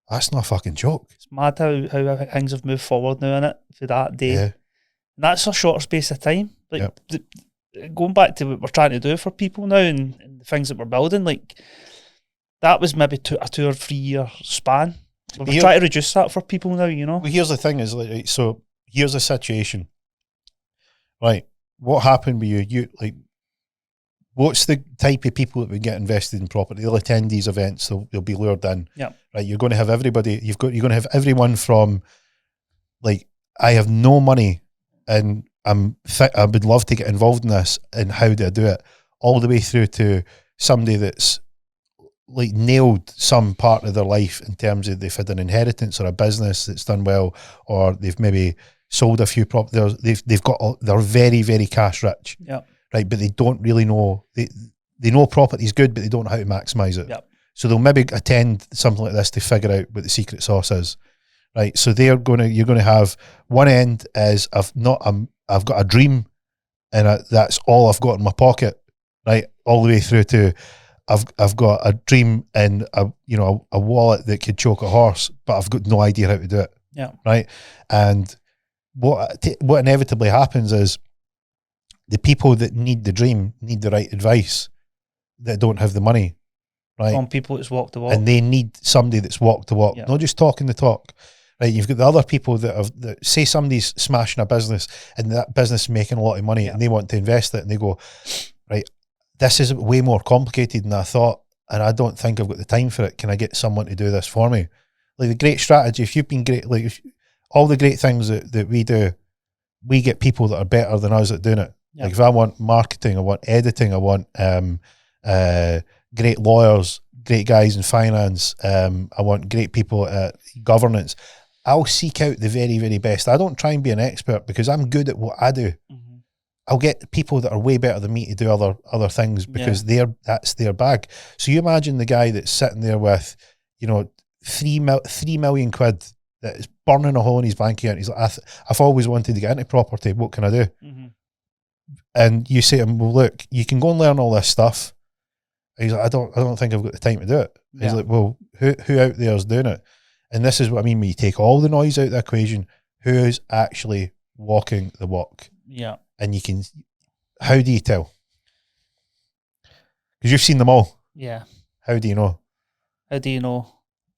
that's not a fucking joke. It's mad how things have moved forward now, innit, for that day. Yeah. And that's a shorter space of time. Like, going back to what we're trying to do for people now, and the things that we're building, like, that was maybe a 2 or 3 year span. We're trying to reduce that for people now, you know. Well, here's the thing: is like, so here's the situation. Right, what happened with you? You like, what's the type of people that would get invested in property? They'll attend these events. They'll be lured in. Yeah. Right, you're going to have everybody. You're going to have everyone from, like, I have no money, and I would love to get involved in this, and how do I do it? All the way through to somebody that's like nailed some part of their life in terms of they've had an inheritance or a business that's done well, or they've maybe sold a few properties. They're very, very cash rich. Yeah. Right, but they don't really know. They know property's good, but they don't know how to maximise it. Yeah. So they'll maybe attend something like this to figure out what the secret sauce is. Right. So you're going to have one end is I've got a dream, and that's all I've got in my pocket. Right. All the way through to I've got a dream and a wallet that could choke a horse, but I've got no idea how to do it. Yeah. Right. And what inevitably happens is the people that need the dream need the right advice that don't have the money. Right. Some people that's walk the walk. And they need somebody that's walk the walk, not just talking the talk. Right. You've got the other people that say somebody's smashing a business and that business is making a lot of money and they want to invest it, and they go, right, this is way more complicated than I thought, and I don't think I've got the time for it. Can I get someone to do this for me? Like, the great strategy, if you've been great, like all the great things that we do, we get people that are better than us at doing it. Yeah. Like, if I want marketing, I want editing, I want great lawyers, great guys in finance, I want great people at governance. I'll seek out the very, very best. I don't try and be an expert because I'm good at what I do. I'll get people that are way better than me to do other things because that's their bag. So you imagine the guy that's sitting there with, 3 million quid that is burning a hole in his bank account. He's like, I've always wanted to get into property. What can I do? And you say to him, well, look, you can go and learn all this stuff, He's like, I don't think I've got the time to do it. He's Yeah. like, well, who out there is doing it? And this is what I mean when you take all the noise out of the equation, who is actually walking the walk? Yeah. And you can, how do you tell? Because you've seen them all. Yeah. How do you know? How do you know?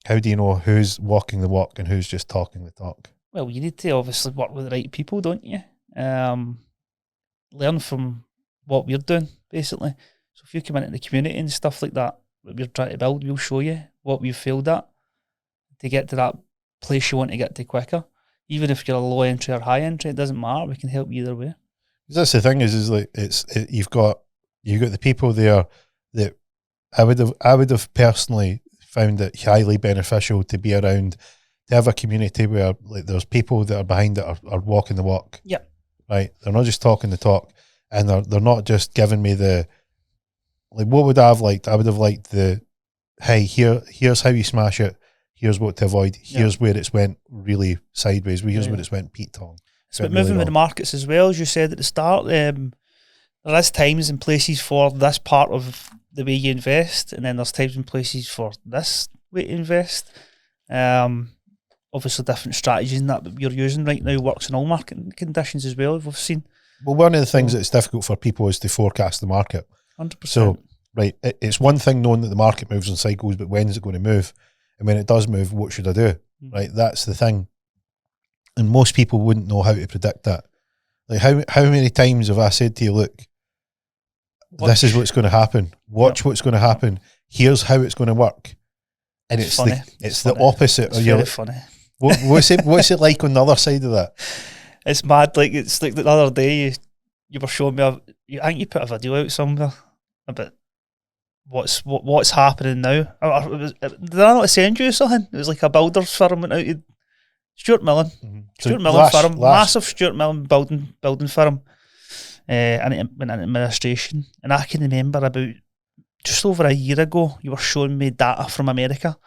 How do you know who's walking the walk and who's just talking the talk? Well, you need to obviously work with the right people, don't you? Learn from what we're doing, basically. So if you come into the community and stuff like that we're trying to build, we'll show you what we've failed at to get to that place you want to get to quicker. Even if you're a low entry or high entry, it doesn't matter. We can help you either way. That's the thing is like you've got the people there that I would have personally found it highly beneficial to be around, to have a community where like there's people that are behind it are walking the walk. Yeah. Right. They're not just talking the talk, and they're not just giving me the, like, what would I have liked? I would have liked the, hey, here's how you smash it. Here's what to avoid. Here's where it's went really sideways. Here's where it's went Pete Tong. It's about moving with the markets as well, as you said at the start. There is times and places for this part of the way you invest, and then there's times and places for this way to invest. Obviously, different strategies that you're using right now works in all market conditions as well, we've seen. Well, one of the things that's difficult for people is to forecast the market. 100%. So, right, it's one thing knowing that the market moves in cycles, but when is it going to move? And when it does move, what should I do? Right, that's the thing. And most people wouldn't know how to predict that. Like, how many times have I said to you, look, this is what's going to happen. Watch what's going to happen. Here's how it's going to work. And it's funny. It's the opposite. It's very funny. What's it like on the other side of that? It's mad. Like, it's like the other day you were showing me. I think you put a video out somewhere about what's happening now. Did I not send you something? It was like a builder's firm went out to Stuart Millen. Mm-hmm. Stuart Millen firm, massive Stuart Millen building firm, and it went into administration. And I can remember about just over a year ago, you were showing me data from America.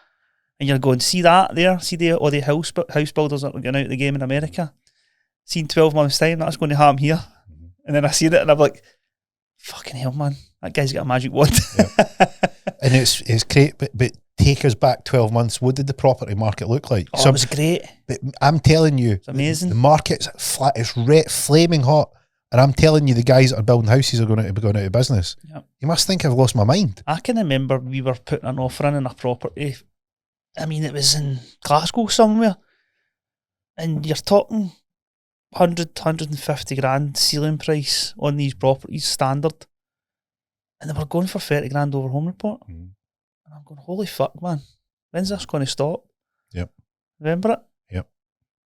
And you're going, see that there? See all the house builders that are going out of the game in America? See in 12 months' time, that's going to happen here. Mm-hmm. And then I seen it and I'm like, fucking hell, man. That guy's got a magic wand. Yeah. And it's great, but take us back 12 months. What did the property market look like? Oh, it was great. But I'm telling you, it's amazing. The market's flat. It's flaming hot. And I'm telling you, the guys that are building houses are going to be going out of business. Yep. You must think I've lost my mind. I can remember we were putting an offer in a property. I mean, it was in Glasgow somewhere. And you're talking 100, 150 grand ceiling price on these properties, standard. And they were going for 30 grand over home report. Mm. And I'm going, holy fuck, man. When's this going to stop? Yep. Remember it? Yep.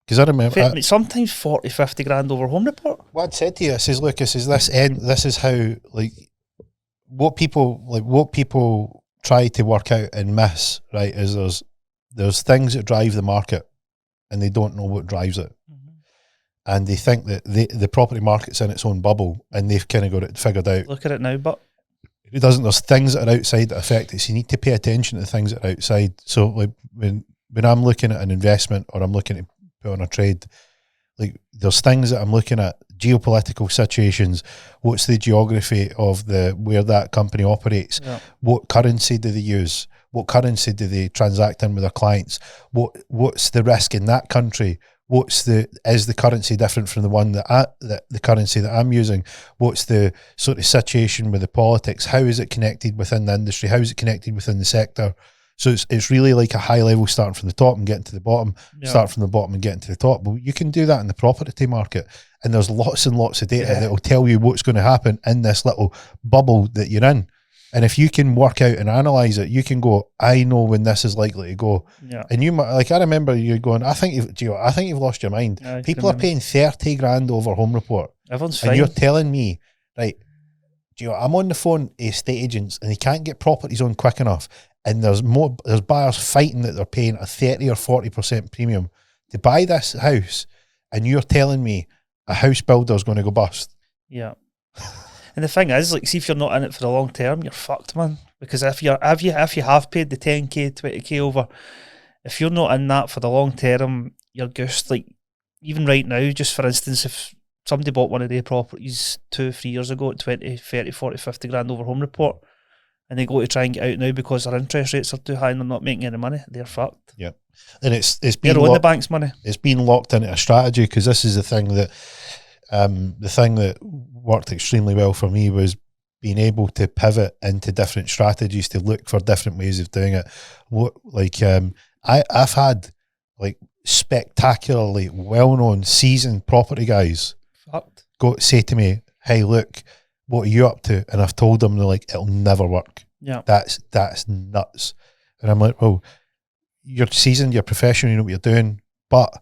Because I remember... sometimes 40, 50 grand over home report. What I'd said to you, I says, look, this is how, like, what people try to work out and miss, right, is there's things that drive the market and they don't know what drives it. Mm-hmm. And they think that the property market's in its own bubble and they've kind of got it figured out. Look at it now, but it doesn't. There's things that are outside that affect it. So you need to pay attention to the things that are outside. So like when I'm looking at an investment or I'm looking to put on a trade, like there's things that I'm looking at, geopolitical situations, what's the geography of where that company operates, what currency do they use, what currency do they transact in with their clients, what's the risk in that country, is the currency different from the one the currency that I'm using, what's the sort of situation with the politics, how is it connected within the industry, how is it connected within the sector. So it's really like a high level starting from the top and getting to the bottom, start from the bottom and getting to the top. But you can do that in the property market. And there's lots and lots of data that will tell you what's going to happen in this little bubble that you're in. And if you can work out and analyse it, you can go, I know when this is likely to go. Yeah. And you might, like, I remember you going, I think you've lost your mind. Yeah, people are paying 30 grand over home report. Everyone's and fine. You're telling me, right, I'm on the phone to estate agents and they can't get properties on quick enough. And there's buyers fighting that they're paying a 30 or 40% premium to buy this house, and you're telling me a house builder is going to go bust. Yeah. And the thing is, like, see, if you're not in it for the long term, you're fucked, man. Because if you have paid the 10k, 20k over, if you're not in that for the long term, you're goosed. Like, even right now, just for instance, if somebody bought one of their properties 2-3 years ago at 20, 30, 40, 50 grand over home report, and they go to try and get out now because their interest rates are too high and they're not making any money, they're fucked. Yeah. And it's They're been on the bank's money. It's been locked into a strategy, because this is the thing that worked extremely well for me was being able to pivot into different strategies to look for different ways of doing it. I've had like spectacularly well-known seasoned property guys go say to me, "Hey, look, what are you up to?" And I've told them, they're like, "It'll never work. Yeah, that's nuts." And I'm like, "Well, you're seasoned, you're professional, you know what you're doing." But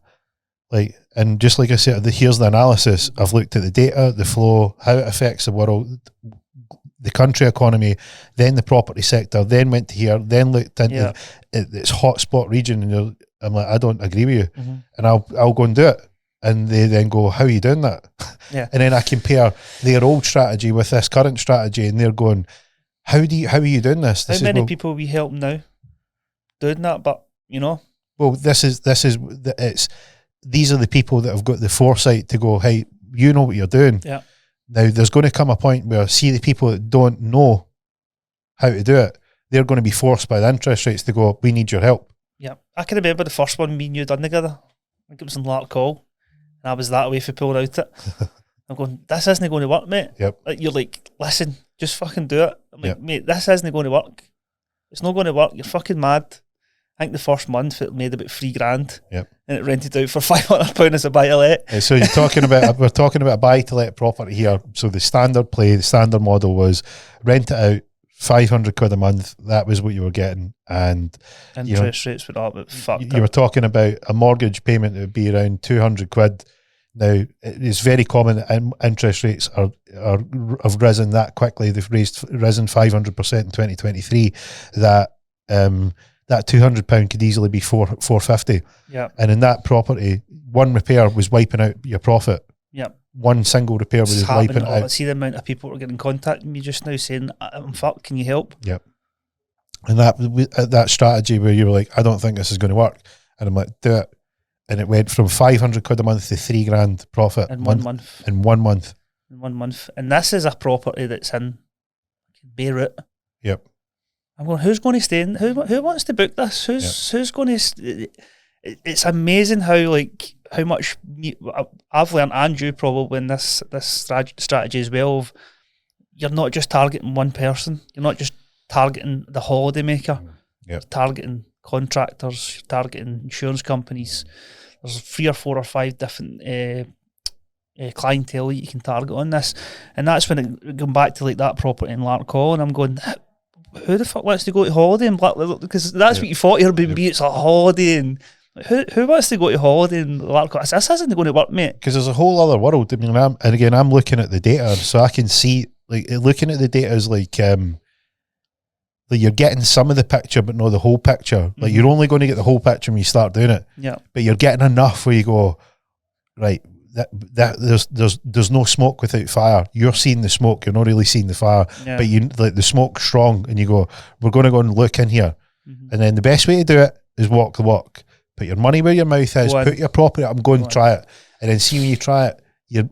like, and just like I said, here's the analysis. I've looked at the data, the flow, how it affects the world, the country economy, then the property sector, then went to here, then looked into its hotspot region, and I'm like, "I don't agree with you," and I'll go and do it. And they then go, "How are you doing that?" Yeah. And then I compare their old strategy with this current strategy, and they're going, how are you doing this? How many people we help now doing that? But you know, well, these are the people that have got the foresight to go, "Hey, you know what you're doing." Yeah. Now there's going to come a point where, see, the people that don't know how to do it, they're going to be forced by the interest rates to go, "We need your help." Yeah, I can remember the first one me and you done together. I think it was in Larkhall, and I was that way for pulling out it. I'm going, "This isn't going to work, mate." Yep. Like, you're like, "Listen, just fucking do it." I'm like, "Mate, this isn't going to work. It's not going to work. You're fucking mad." I think the first month it made about $3,000. Yep. And it rented out for £500 as a buy to let. So you're talking about we're talking about a buy to let property here. So the standard model was rent it out, £500 a month. That was what you were getting, and interest rates went up. It fucked you were talking about a mortgage payment that would be around £200. Now it's very common that interest rates have risen that quickly. They've risen 500% in 2023. That £200 could easily be £450. Yeah. And in that property, one repair was wiping out your profit. Yeah. One single repair was wiping it out. I see the amount of people who are getting in contact with me just now saying, "I'm fucked, can you help?" Yep. And that strategy where you were like, "I don't think this is going to work," and I'm like, "Do it," and it went from £500 a month to £3,000 profit in 1 month. In 1 month. In 1 month, and this is a property that's in Beirut. Yep. I'm going, who's going to stay in? Who wants to book this? Who's going to? It's amazing how much I've learned, and you probably, in this strategy as well. Of, you're not just targeting one person. You're not just targeting the holiday maker. Yep. You're targeting contractors. You're targeting insurance companies. There's 3 or 4 or 5 different clientele that you can target on this, and that's when it going back to like that property in Larkhall, and I'm going, who the fuck wants to go to holiday in Black? Because that's what you thought here, baby. It's a holiday, and who wants to go to holiday in Larkhall? This isn't going to work, mate. Because there's a whole other world. I mean, I'm looking at the data, so I can see, like, looking at the data is like you're getting some of the picture, but not the whole picture. Like, you're only going to get the whole picture when you start doing it. Yeah. But you're getting enough where you go, right, that there's no smoke without fire. You're seeing the smoke, you're not really seeing the fire. Yeah. But you, like, the smoke's strong, and you go, we're going to go and look in here. And then the best way to do it is walk the walk. Put your money where your mouth is. Put your property up and go and try it. And then see when you try it,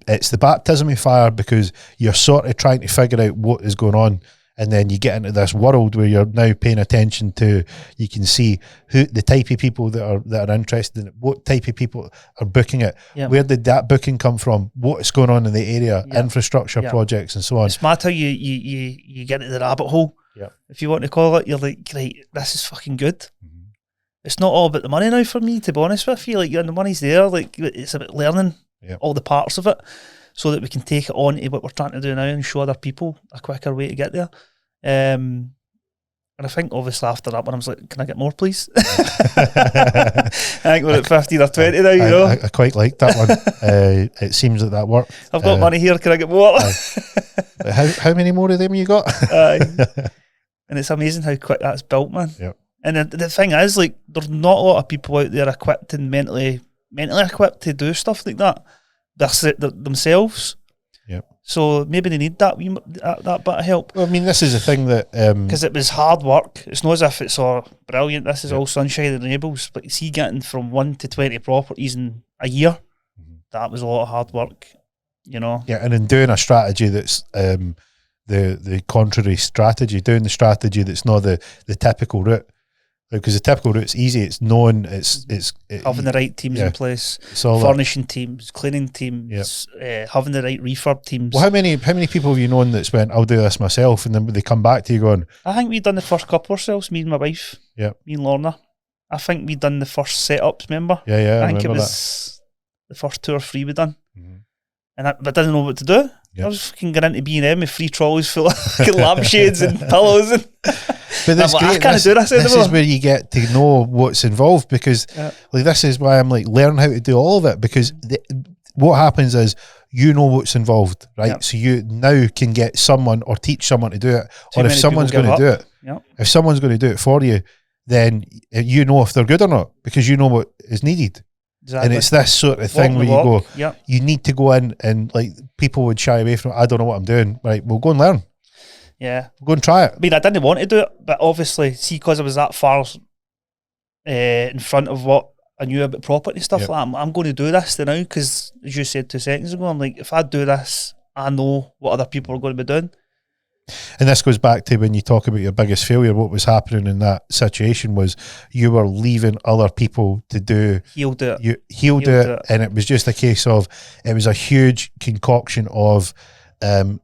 it's the baptism of fire, because you're sort of trying to figure out what is going on. And then you get into this world where you're now paying attention to, you can see who the type of people that are interested in it, what type of people are booking it, where did that booking come from, what's going on in the area, infrastructure projects and so on. It's mad how you get into the rabbit hole, if you want to call it. You're like, right, this is fucking good. It's not all about the money now for me, to be honest with you. Like, the money's there, like, it's about learning all the parts of it, so that we can take it on to what we're trying to do now and show other people a quicker way to get there. And I think obviously after that one I was like, can I get more, please? I think we're at 15 or 20 now, you know. I quite like that one. It seems that worked. I've got money here, can I get more? How many more of them you got? And it's amazing how quick that's built, man. Yep. And the thing is, like, there's not a lot of people out there equipped and mentally equipped to do stuff like that. They're themselves. Yep. So maybe they need that bit of help. Well, I mean, this is a thing that because it was hard work. It's not as if it's all brilliant. This is all sunshine and rainbows. But you see, getting from 1 to 20 properties in a year, that was a lot of hard work. You know. Yeah, and in doing a strategy that's the contrary strategy, doing the strategy that's not the typical route. Because the typical route's easy, it's known, it's having the right teams in place, furnishing teams, cleaning teams, having the right refurb teams. Well, how many people have you known that's went, I'll do this myself, and then they come back to you going, I think we've done the first couple ourselves, me and my wife, me and Lorna. I think we've done the first setups, remember? Yeah, I think it was the first 2 or 3 we done. And I didn't know what to do. I was fucking going into B&M with 3 trolleys full of lampshades and pillows. And but that's like, great. I can't do this anymore. This is where you get to know what's involved, because like this is why I'm like, learn how to do all of it, because what happens is you know what's involved, right? So you now can get someone or teach someone to do it. Or if someone's going to do it, if someone's going to do it for you, then you know if they're good or not, because you know what is needed. Exactly. And it's this sort of thing where you go, you need to go in, and like people would shy away from it. I don't know what I'm doing. Right, we'll go and learn. Yeah. We'll go and try it. I mean, I didn't want to do it, but obviously, see, because I was that far in front of what I knew about property stuff, like, I'm going to do this now, because as you said 2 seconds ago, I'm like, if I do this, I know what other people are going to be doing. And this goes back to when you talk about your biggest failure. What was happening in that situation was you were leaving other people to do. He'll do it. He'll do it. And it was just a case of, it was a huge concoction of, I'm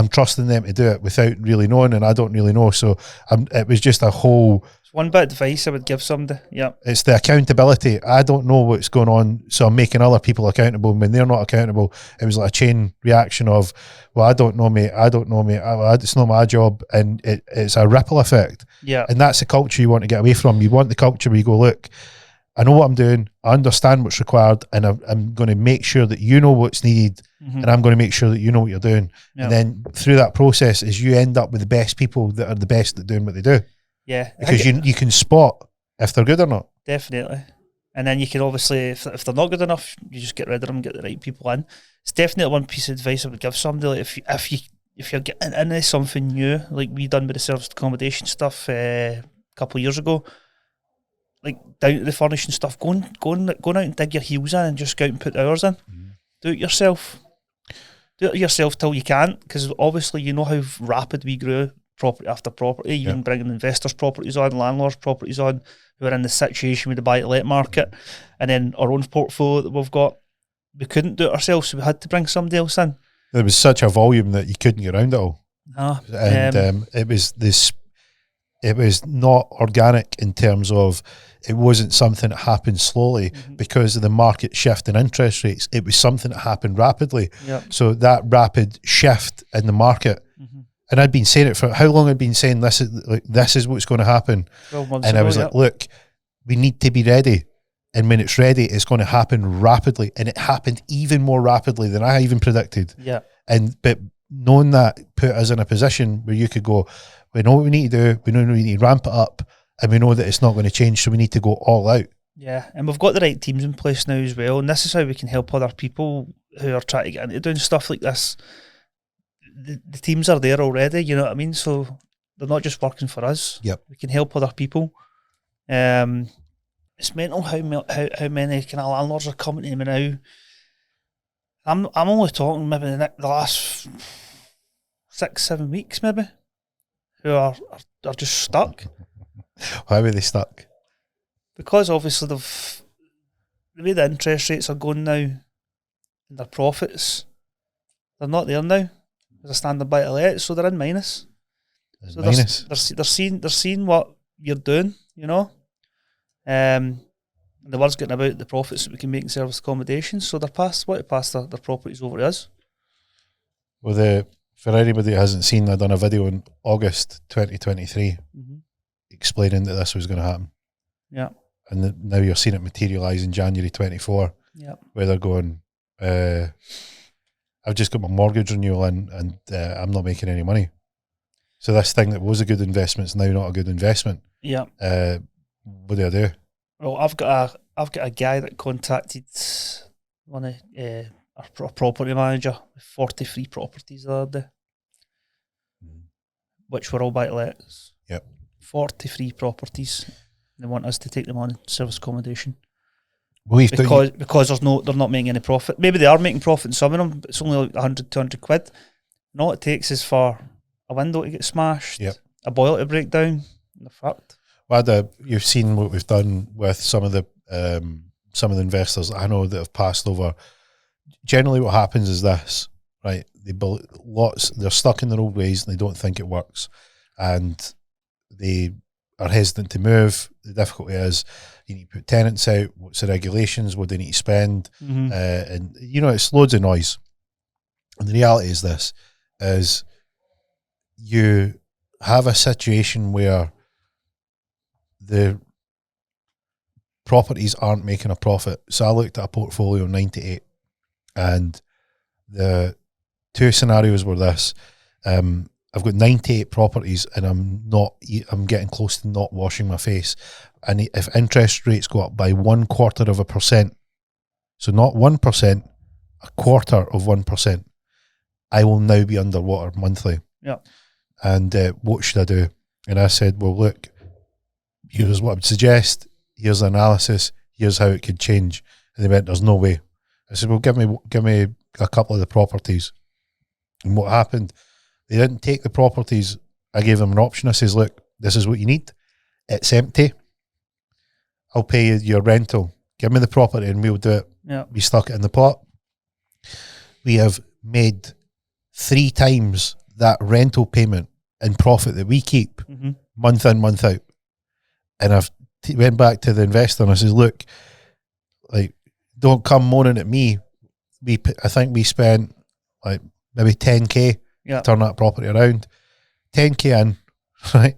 trusting them to do it without really knowing, and I don't really know. So it was just a whole. One bit of advice I would give somebody. Yeah, it's the accountability. I don't know what's going on, so I'm making other people accountable. When they're not accountable, it was like a chain reaction of, well, I don't know, mate. It's not my job, and it's a ripple effect. Yeah, and that's the culture you want to get away from. You want the culture where you go, look, I know what I'm doing, I understand what's required, and I'm going to make sure that you know what's needed, and I'm going to make sure that you know what you're doing. And then through that process is you end up with the best people that are the best at doing what they do. Yeah, because you can spot if they're good or not. Definitely. And then you can obviously, if they're not good enough, you just get rid of them, get the right people in. It's definitely one piece of advice I would give somebody. Like if you're getting into something new, like we done with the service accommodation stuff a couple of years ago, like down to the furnishing stuff, going out and dig your heels in and just go out and put hours in. Do it yourself. Do it yourself till you can't, because obviously you know how rapid we grew. Property after property, even bringing investors' properties on, landlords' properties on, who are in the situation with the buy-to-let market, and then our own portfolio that we've got. We couldn't do it ourselves, so we had to bring somebody else in. There was such a volume that you couldn't get around it all. And it was not organic in terms of, it wasn't something that happened slowly because of the market shift in interest rates. It was something that happened rapidly. So that rapid shift in the market. And I'd been saying it for how long? I'd been saying this is what's going to happen. 12 months and ago, I was like, look, we need to be ready. And when it's ready, it's going to happen rapidly. And it happened even more rapidly than I even predicted. But knowing that put us in a position where you could go, we know what we need to do, we know we need to ramp it up, and we know that it's not going to change, so we need to go all out. Yeah, and we've got the right teams in place now as well, and this is how we can help other people who are trying to get into doing stuff like this. The teams are there already, you know what I mean? So they're not just working for us. We can help other people. It's mental how many kind of landlords are coming to me now. I'm only talking maybe the last 6-7 weeks maybe, who are just stuck. Why were they stuck? Because obviously the way the interest rates are going now, and their profits, they're not there now. As a standard buy to let, so they're in minus. They're seeing what you're doing, you know. The word's getting about the profits that we can make in service accommodation, so they're past their properties over to us. Well, for anybody who hasn't seen, I done a video in August 2023 explaining that this was going to happen. And now you're seeing it materialise in January 24. Where they're going, I've just got my mortgage renewal in, and I'm not making any money. So this thing that was a good investment is now not a good investment. What do I do? Well, I've got a guy that contacted one of our property manager with 43 properties the other day, which were all buy-to-lets. 43 properties. They want us to take them on service accommodation. Because they're not making any profit. Maybe they are making profit in some of them, but it's only like 100, 200 quid. And all it takes is for a window to get smashed, Yep. a boiler to break down, and they're fucked. Well, you've seen what we've done with some of the investors I know that have passed over. Generally, what happens is this, right? They're stuck in their old ways and they don't think it works, and they are hesitant to move. The difficulty is you need to put tenants out. What's the regulations? What do they need to spend? And it's loads of noise. And the reality is this: is you have a situation where the properties aren't making a profit. So I looked at a portfolio of 98, and the two scenarios were this. I've got 98 properties and I'm getting close to not washing my face. And if interest rates go up by 0.25%, so not 1%, 0.25%, I will now be underwater monthly. Yeah. And what should I do? And I said, well, look, here's what I would suggest. Here's the analysis. Here's how it could change. And they went, there's no way. I said, well, give me a couple of the properties. And what happened, they didn't take the properties. I gave them an option. I says, look, this is what you need. It's empty. I'll pay you your rental. Give me the property and we'll do it. Yeah. We stuck it in the pot. We have made 3 times that rental payment in profit that we keep month in, month out. And I've went back to the investor and I says, look, like, don't come moaning at me. I think we spent like maybe 10k to turn that property around. 10k in, right?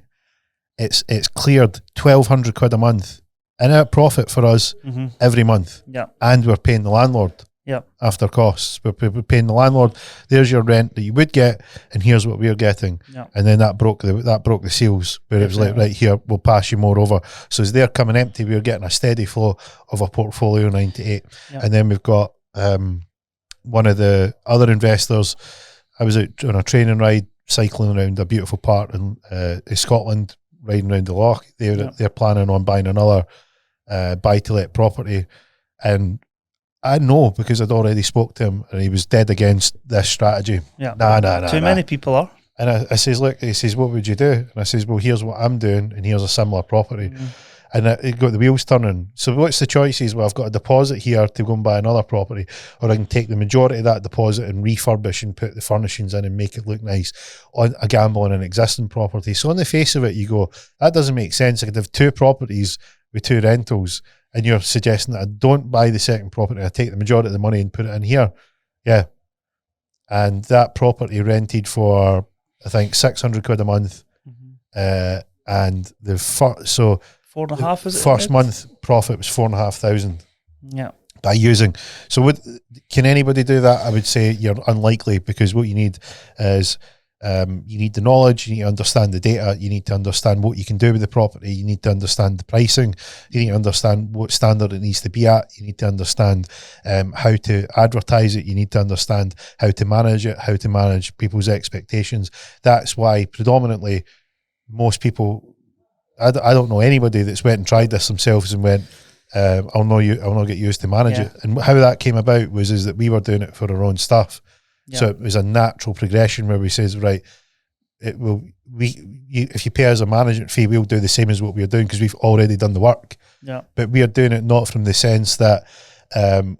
It's cleared 1,200 quid a month in out profit for us every month. Yeah. And we're paying the landlord. Yeah. After costs. We're paying the landlord. There's your rent that you would get, and here's what we're getting. Yeah. And then that broke the seals, where it was like, right here, we'll pass you more over. So as they're coming empty, we're getting a steady flow of a portfolio 98. Yeah. And then we've got one of the other investors. I was out on a training ride, cycling around a beautiful part in Scotland, riding around the loch. They're planning on buying another buy-to-let property, and I know because I'd already spoke to him and he was dead against this strategy. Yeah. Nah. Too many people are. And I says, look, he says, what would you do? And I says, well, here's what I'm doing, and here's a similar property. And it got the wheels turning. So what's the choices? Well, I've got a deposit here to go and buy another property, or I can take the majority of that deposit and refurbish and put the furnishings in and make it look nice, on a gamble on an existing property. So on the face of it, you go, that doesn't make sense. I could have 2 properties with 2 rentals, and you're suggesting that I don't buy the second property, I take the majority of the money and put it in here. Yeah. And that property rented for, I think, 600 quid a month. And the 4.5 is it? First month profit was 4,500. Yeah. By using. So can anybody do that? I would say you're unlikely, because what you need is you need the knowledge, you need to understand the data, you need to understand what you can do with the property, you need to understand the pricing, you need to understand what standard it needs to be at, you need to understand how to advertise it, you need to understand how to manage it, how to manage people's expectations. That's why predominantly most people, I don't know anybody that's went and tried this themselves and went, I'll not get used to manage it. And how that came about is that we were doing it for our own stuff. Yeah. So it was a natural progression where we says, right, if you pay us a management fee, we'll do the same as what we're doing because we've already done the work. Yeah. But we are doing it not from the sense that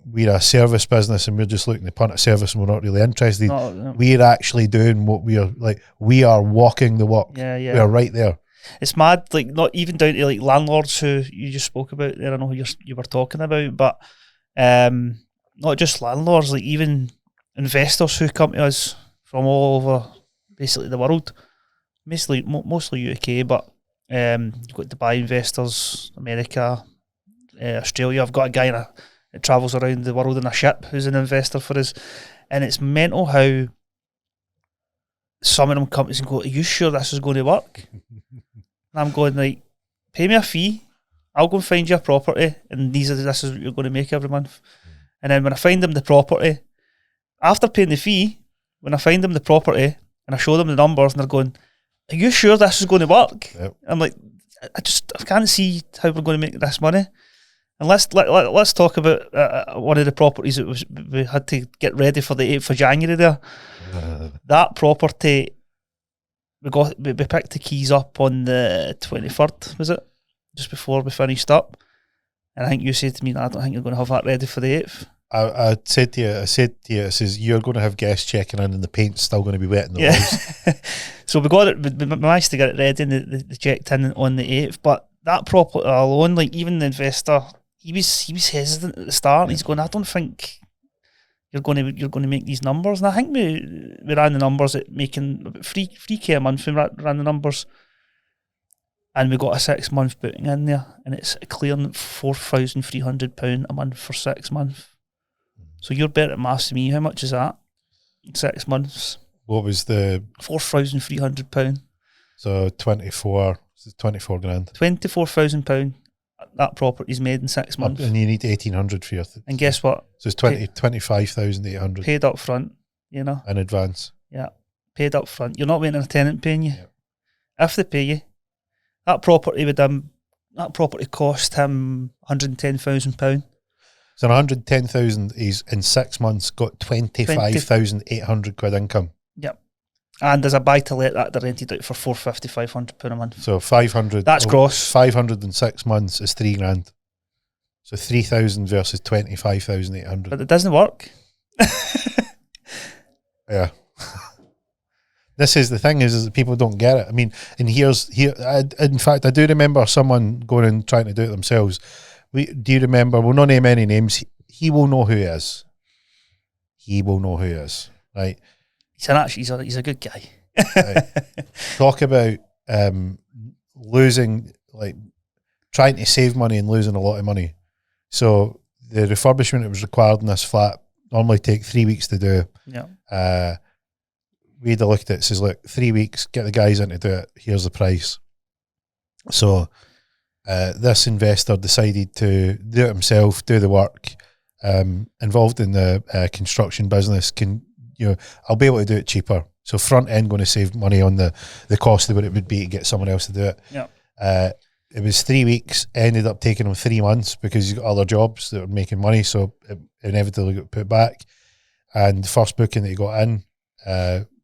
we're a service business and we're just looking to punt a service and we're not really interested. No. We're actually doing what we are, like, we are walking the walk. Yeah. We are right there. It's mad, like, not even down to like landlords who you just spoke about there. I know who you were talking about, but not just landlords, like even investors who come to us from all over basically the world, mostly UK, but you've got Dubai investors, America, Australia. I've got a guy that travels around the world in a ship who's an investor for us, and it's mental how some of them come to us and go, are you sure this is going to work? And I'm going, like, pay me a fee, I'll go and find you a property, and this is what you're going to make every month. And then when I find them the property, after paying the fee, when I find them the property and I show them the numbers and they're going, are you sure this is going to work? Yep. I'm like, I can't see how we're going to make this money. And let's talk about one of the properties that we had to get ready for the 8th of January there. That property, we picked the keys up on the 23rd, was it? Just before we finished up. And I think you said to me, I don't think you're going to have that ready for the 8th. I said to you, I says, you're going to have guests checking in and the paint's still going to be wet in the walls. So we got it, we managed to get it ready and they checked in on the 8th. But that property alone, like even the investor, he was hesitant at the start. He's going, I don't think you're going to make these numbers. And I think we ran the numbers at making about 3K a month. We ran the numbers, and we got a 6 month booking in there, and it's clearing £4,300 a month for 6 months. So you're better at maths than me. How much is that? 6 months. What was the £4,300? So 24 grand. £24,000. That property's made in 6 months. And you need 1,800 for your and guess what? So it's 25,800 paid up front, you know. in advance. Yeah. Paid up front. You're not waiting on a tenant paying you. Yep. If they pay you, that property cost him £110,000. So 110,000, he's in 6 months got 25,800 quid income. Yep. And as a buy to let that, they're rented out for £450, £500 a month. So 500. That's gross. 500 in 6 months is 3 grand. So 3,000 versus 25,800. But it doesn't work. Yeah. This is the thing is that people don't get it. I mean, and in fact, I do remember someone going and trying to do it themselves. Do you remember? We'll not name any names. He will know who he is. He will know who he is. Right. He's a good guy. Right. Talk about losing, like trying to save money and losing a lot of money. So the refurbishment that was required in this flat normally take 3 weeks to do. Yeah. We'd have looked at it, says, look, 3 weeks, get the guys in to do it, here's the price. So this investor decided to do it himself, do the work, involved in the construction business, I'll be able to do it cheaper. So front end going to save money on the cost of what it would be to get someone else to do it. Yeah. It was 3 weeks, ended up taking him 3 months because he's got other jobs that were making money, so it inevitably got put back. And the first booking that he got in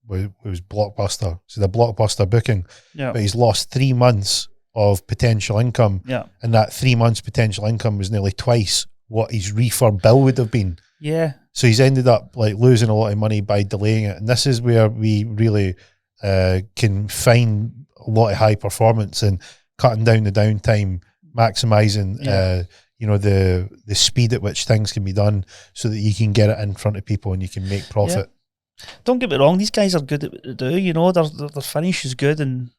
was Blockbuster. So the Blockbuster booking, yeah. But he's lost 3 months of potential income. Yeah. And that 3 months potential income was nearly twice what his refurb bill would have been. Yeah. So he's ended up like losing a lot of money by delaying it. And this is where we really can find a lot of high performance and cutting down the downtime, maximising the speed at which things can be done so that you can get it in front of people and you can make profit. Yeah. Don't get me wrong, these guys are good at what they do, you know, their finish is good and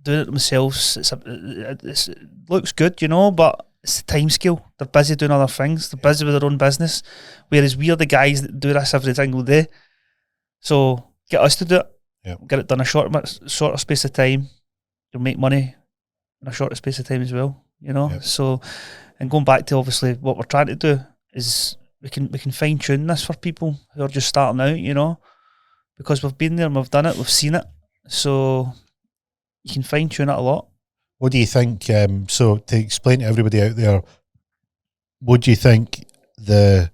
doing it themselves, it looks good, you know, but it's the time scale. They're busy doing other things. They're busy with their own business. Whereas we are the guys that do this every single day. So get us to do it. Yep. Get it done in a shorter space of time. You'll make money in a shorter space of time as well, you know. Yep. So, and going back to obviously what we're trying to do is we can fine tune this for people who are just starting out, you know, because we've been there and we've done it, we've seen it. So you can fine tune it a lot. What do you think? So to explain to everybody out there, what do you think the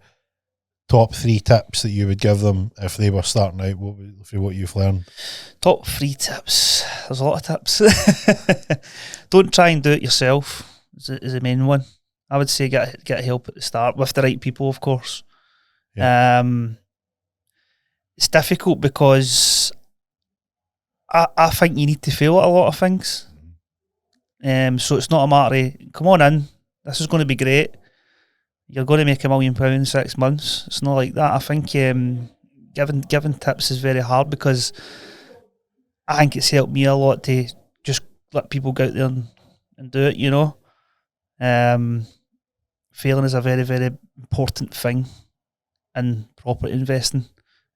top 3 tips that you would give them if they were starting out? What you've learned? Top 3 tips. There's a lot of tips. Don't try and do it yourself. Is the main one. I would say get help at the start with the right people, of course. Yeah. It's difficult because I think you need to fail at a lot of things. So it's not a matter of, come on in, this is going to be great, you're going to make £1 million in 6 months. It's not like that. I think giving tips is very hard because I think it's helped me a lot to just let people go out there and do it, you know. Failing is a very, very important thing in property investing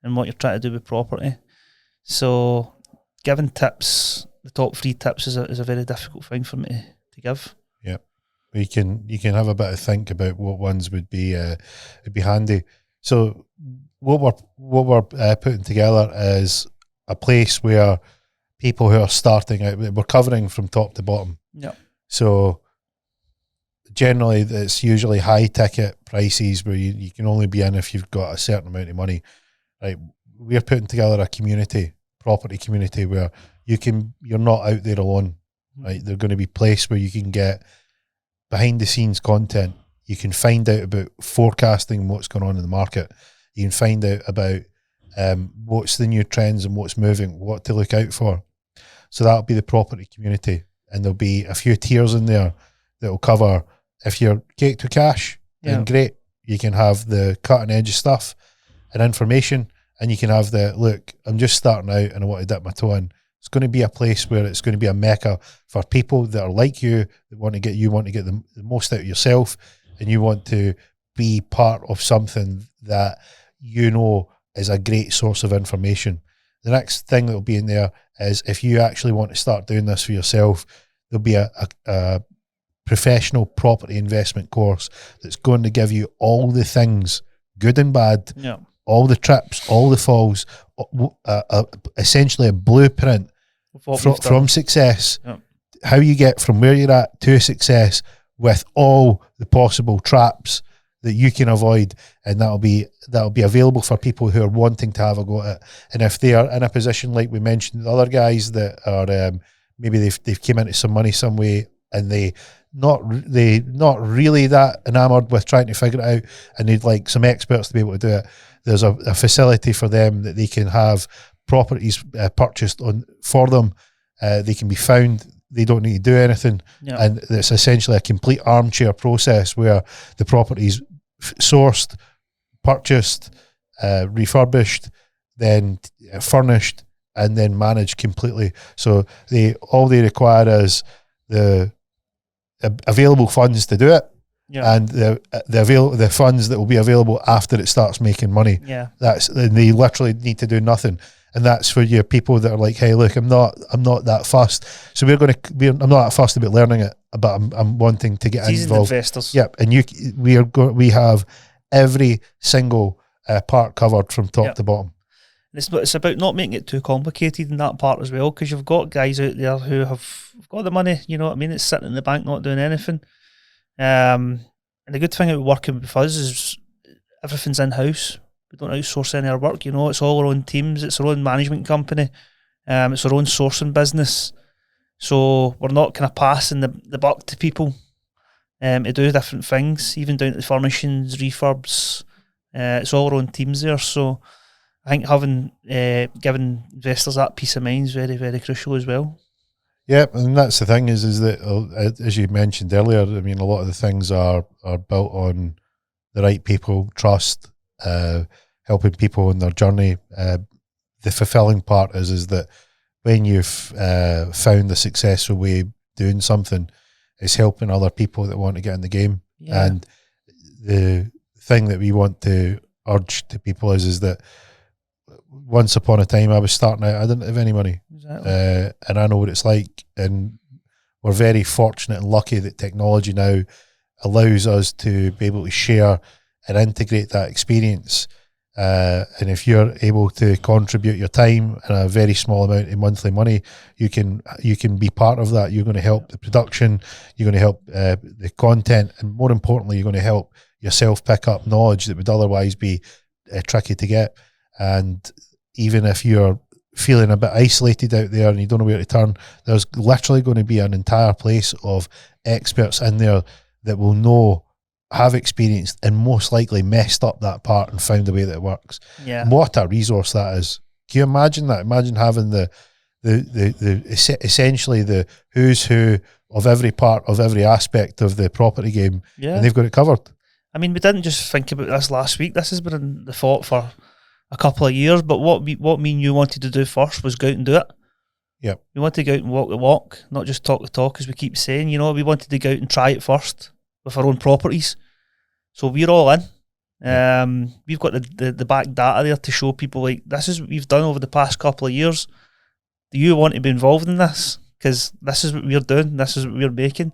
and what you're trying to do with property. So giving tips, the top 3 tips is a very difficult thing for me to give. Yeah, you can have a bit of think about what ones would be handy. So what we're putting together is a place where people who are starting out, we're covering from top to bottom. Yeah. So generally it's usually high ticket prices where you can only be in if you've got a certain amount of money. Right, we're putting together a property community where you're not out there alone. Right, they're going to be placed where you can get behind the scenes content. You can find out about forecasting what's going on in the market. You can find out about what's the new trends and what's moving, what to look out for. So that'll be the property community, and there'll be a few tiers in there that will cover. If you're cake to cash, then great. You can have the cutting edge stuff and information, and you can have the, look, I'm just starting out and I want to dip my toe in. It's going to be a place where it's going to be a mecca for people that are like you, that want to get the most out of yourself, and you want to be part of something that you know is a great source of information. The next thing that will be in there is, if you actually want to start doing this for yourself, there'll be a professional property investment course that's going to give you all the things, good and bad, all the trips, all the falls, essentially a blueprint from success, how you get from where you're at to success with all the possible traps that you can avoid, and that'll be available for people who are wanting to have a go at it. And if they are in a position, like we mentioned, the other guys that are maybe they've came into some money some way, and they not really that enamored with trying to figure it out, and they'd like some experts to be able to do it. There's a facility for them that they can have properties purchased for them. They can be found. They don't need to do anything, and it's essentially a complete armchair process where the property's sourced, purchased, refurbished, then furnished, and then managed completely. So all they require is the available funds to do it, and the funds that will be available after it starts making money. They literally need to do nothing. And that's for your people that are like, hey, look, I'm not that fussed. So I'm not that fussed about learning it, but I'm wanting to get involved. Investors. Yep, and we have every single part covered from top to bottom. It's about not making it too complicated in that part as well, because you've got guys out there who have got the money, you know what I mean? It's sitting in the bank not doing anything. And the good thing about working with us is everything's in-house. We don't outsource any of our work, you know. It's all our own teams. It's our own management company. It's our own sourcing business. So we're not kind of passing the buck to people to do different things, even down to the furnishings, refurbs. It's all our own teams there. So I think giving investors that peace of mind is very, very crucial as well. Yeah, and that's the thing is that, as you mentioned earlier, I mean, a lot of the things are built on the right people, trust, helping people on their journey. The fulfilling part is that when you've found a successful way of doing something, it's helping other people that want to get in the game. And the thing that we want to urge to people is that once upon a time I was starting out, I didn't have any money. Exactly. And I know what it's like, and we're very fortunate and lucky that technology now allows us to be able to share and integrate that experience. And if you're able to contribute your time and a very small amount of monthly money, you can be part of that. You're going to help the production, you're going to help the content, and more importantly, you're going to help yourself pick up knowledge that would otherwise be tricky to get. And even if you're feeling a bit isolated out there and you don't know where to turn, there's literally going to be an entire place of experts in there that will have experienced and most likely messed up that part and found a way that it works. Yeah. And what a resource that is. Can you imagine that? Imagine having the essentially the who's who of every part of every aspect of the property game, and they've got it covered. I mean, we didn't just think about this last week. This has been in the thought for a couple of years, but what me and you wanted to do first was go out and do it. Yep. We wanted to go out and walk the walk, not just talk the talk, as we keep saying. You know, we wanted to go out and try it first with our own properties. So we're all in. We've got the back data there to show people, like, this is what we've done over the past couple of years. Do you want to be involved in this? Because this is what we're doing. This is what we're making.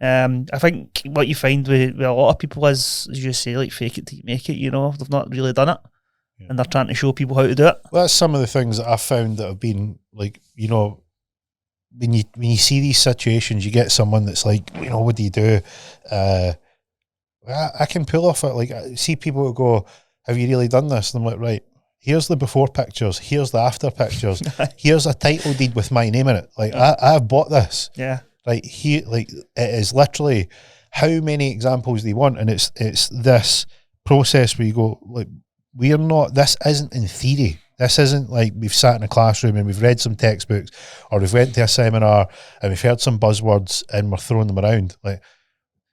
I think what you find with a lot of people is, as you say, like, fake it till you make it. You know, they've not really done it. And they're trying to show people how to do it. Well, that's some of the things that I've found that have been, like, you know, when you see these situations, you get someone that's like, you know, what do you do? I can pull off it. Like, I see people who go, have you really done this? And I'm like, right, here's the before pictures, here's the after pictures, here's a title deed with my name in it. Like, I've bought this. Yeah. Like, here, like, it is literally, how many examples do you want? And it's this process where you go, like, we're not, this isn't in theory. This isn't like we've sat in a classroom and we've read some textbooks, or we've went to a seminar and we've heard some buzzwords and we're throwing them around. Like,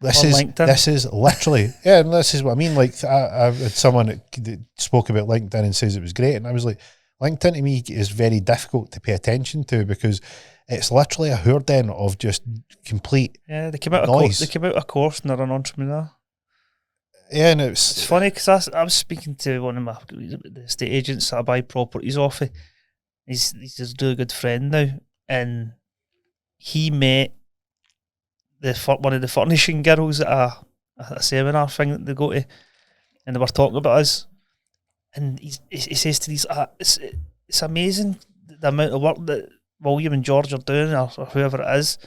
this is literally, yeah, and this is what I mean. Like, I had someone that spoke about LinkedIn and says it was great, and I was like, LinkedIn to me is very difficult to pay attention to because it's literally a hurden of just complete they came out noise. They came out a course and they're an entrepreneur. Yeah, and it's funny because I was speaking to one of the estate agents that I buy properties off of. He's a really good friend now, and he met one of the furnishing girls at a seminar thing that they go to, and they were talking about us. And he says to these, it's amazing the amount of work that William and George are doing, or whoever it is,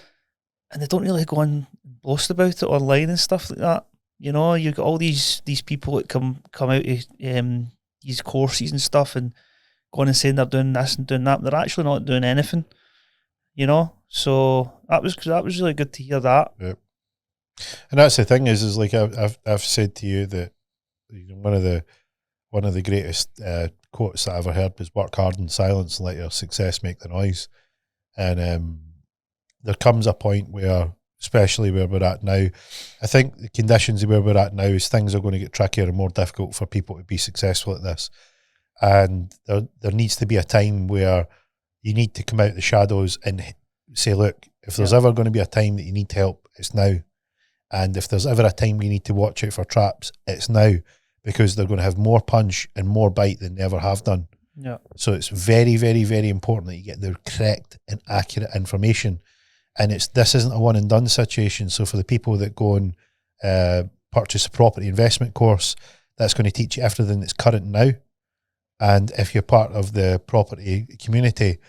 and they don't really go and boast about it online and stuff like that. You know, you got all these people that come out of these courses and stuff, and going and saying they're doing this and doing that. They're actually not doing anything. You know, so that was really good to hear that. Yeah. And that's the thing is like I've said to you that one of the greatest quotes that I ever heard was "Work hard in silence and let your success make the noise." And there comes a point where, especially where we're at now, I think the conditions where we're at now is things are going to get trickier and more difficult for people to be successful at this. And there needs to be a time where you need to come out of the shadows and say, look, if there's ever going to be a time that you need help, it's now. And if there's ever a time where you need to watch out for traps, it's now, because they're going to have more punch and more bite than they ever have done. Yeah. So it's very, very, very important that you get the correct and accurate information. And this isn't a one and done situation. So for the people that go and purchase a property investment course, that's going to teach you everything that's current now. And if you're part of the property community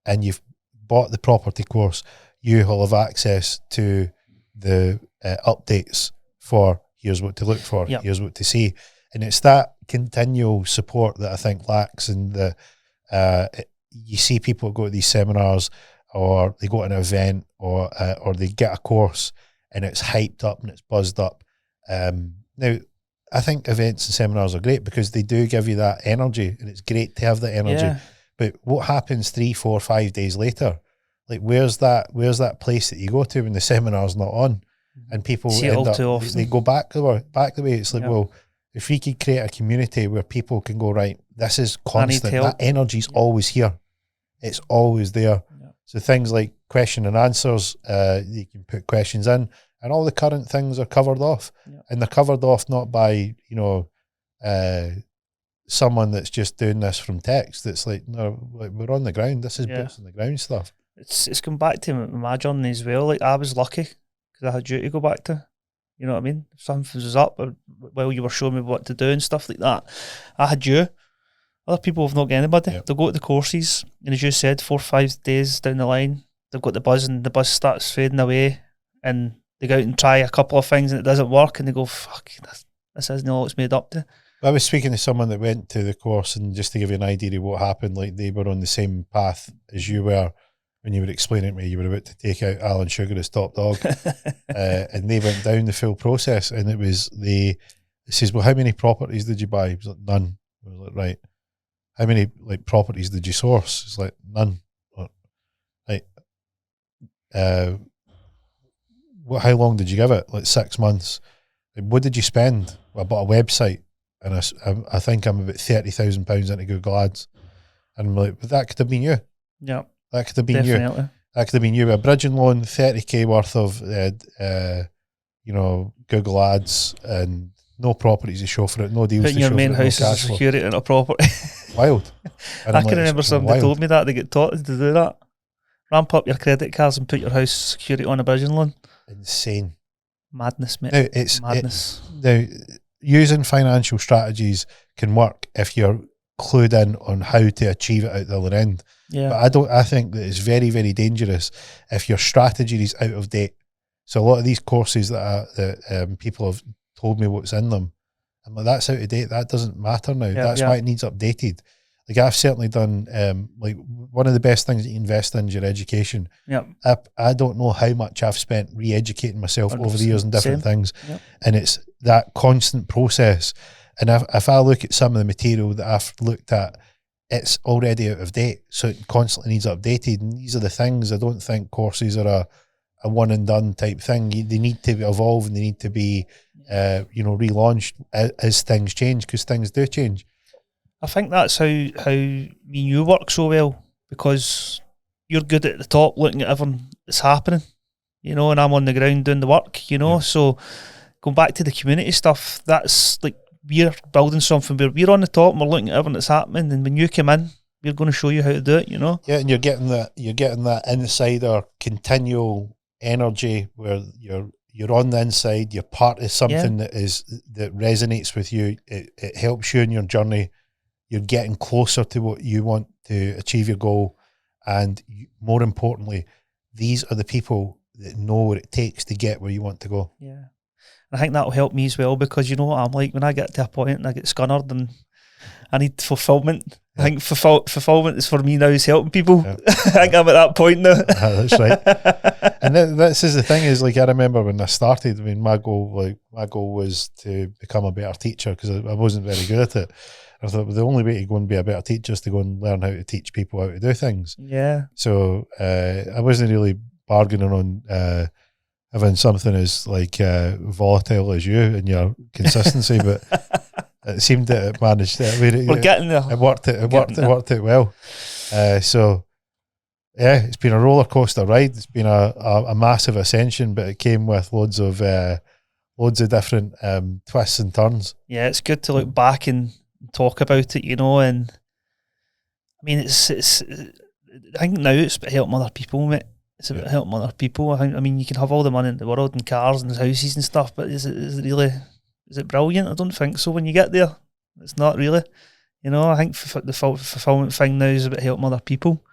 and you've bought the property course, you will have access to the updates for here's what to look for, here's what to see. And it's that continual support that I think lacks. And you see people go to these seminars, or they go to an event, or they get a course and it's hyped up and it's buzzed up. Now, I think events and seminars are great because they do give you that energy, and it's great to have that energy. Yeah. But what happens 3, 4, 5 days later? Like, where's that place that you go to when the seminar's not on? And people end up, they go back the way. It's like, well, if we could create a community where people can go, right, this is constant, that energy's always here. It's always there. Yeah. So things like question and answers, you can put questions in, and all the current things are covered off. Yeah. And they're covered off not by, someone that's just doing this from text. It's like, no, like, we're on the ground. This is boots on the ground stuff. It's come back to my journey as well. Like, I was lucky because I had you to go back to. You know what I mean? If something was up, while you were showing me what to do and stuff like that, I had you. Other people have not got anybody. Yep. They'll go to the courses, and as you said, 4 or 5 days down the line, they've got the buzz, and the buzz starts fading away, and they go out and try a couple of things and it doesn't work, and they go, fuck, this isn't all it's made up to. I was speaking to someone that went to the course, and just to give you an idea of what happened, like, they were on the same path as you were when you were explaining to me you were about to take out Alan Sugar as top dog. And they went down the full process, and it was it says, well, how many properties did you buy? It was like, none. I was like, right. How many properties did you source? It's like, none. Like, how long did you give it? Like 6 months. Like, what did you spend? I bought a website, and I think I'm about £30,000 into Google Ads, and I'm like, but that could have been you. Yeah, that could have been you. That could have been you. A bridging loan, 30k worth of Google Ads, and no properties to show for it, no deals. Putting to show your main house as a security in a property. Wild. I can remember somebody told me that they get taught to do that. Ramp up your credit cards and put your house security on a bridging loan. Insane. Madness, mate. Now, it's madness. Now, using financial strategies can work if you're clued in on how to achieve it out the other end. Yeah. But I think that it's very, very dangerous if your strategy is out of date. So a lot of these courses that people have told me what's in them, I'm like, that's out of date. That doesn't matter now. That's why it needs updated. Like I've certainly done, like one of the best things that you invest in is your education. Yeah. I don't know how much I've spent re-educating myself over the years in different things. Yep. And it's that constant process. And if I look at some of the material that I've looked at, it's already out of date. So it constantly needs updated. And these are the things, I don't think courses are a one and done type thing. They need to evolve and they need to be, relaunched as things change, because things do change. I think that's how me and you work so well, because you're good at the top looking at everything that's happening, and I'm on the ground doing the work, So going back to the community stuff, that's like we're building something where we're on the top and we're looking at everything that's happening, and when you come in, we're going to show you how to do it, Yeah, and you're getting that insider continual energy where you're on the inside, you're part of something that resonates with you. It helps you in your journey. You're getting closer to what you want to achieve your goal. And more importantly, these are the people that know what it takes to get where you want to go. Yeah. I think that'll help me as well, because you know what I'm like, when I get to a point and I get scunnered and I need fulfillment. I think fulfillment is for me now is helping people. I think I'm at that point now. That's right. And this is the thing is, like, I remember when I started, I mean, my goal was to become a better teacher, because I wasn't very good at it. I thought, well, the only way to go and be a better teacher is to go and learn how to teach people how to do things. Yeah. So I wasn't really bargaining on having something as like volatile as you and your consistency, but it seemed that it managed. We're getting there. It worked out well. So yeah, it's been a roller coaster ride. It's been a massive ascension, but it came with loads of different twists and turns. Yeah, it's good to look back and talk about it, and I mean, it's I think now it's about helping other people, mate. It's about helping other people. I mean, you can have all the money in the world and cars and houses and stuff, but is it really, is it brilliant? I don't think so. When you get there, it's not really. I think the fulfillment thing now is about helping other people.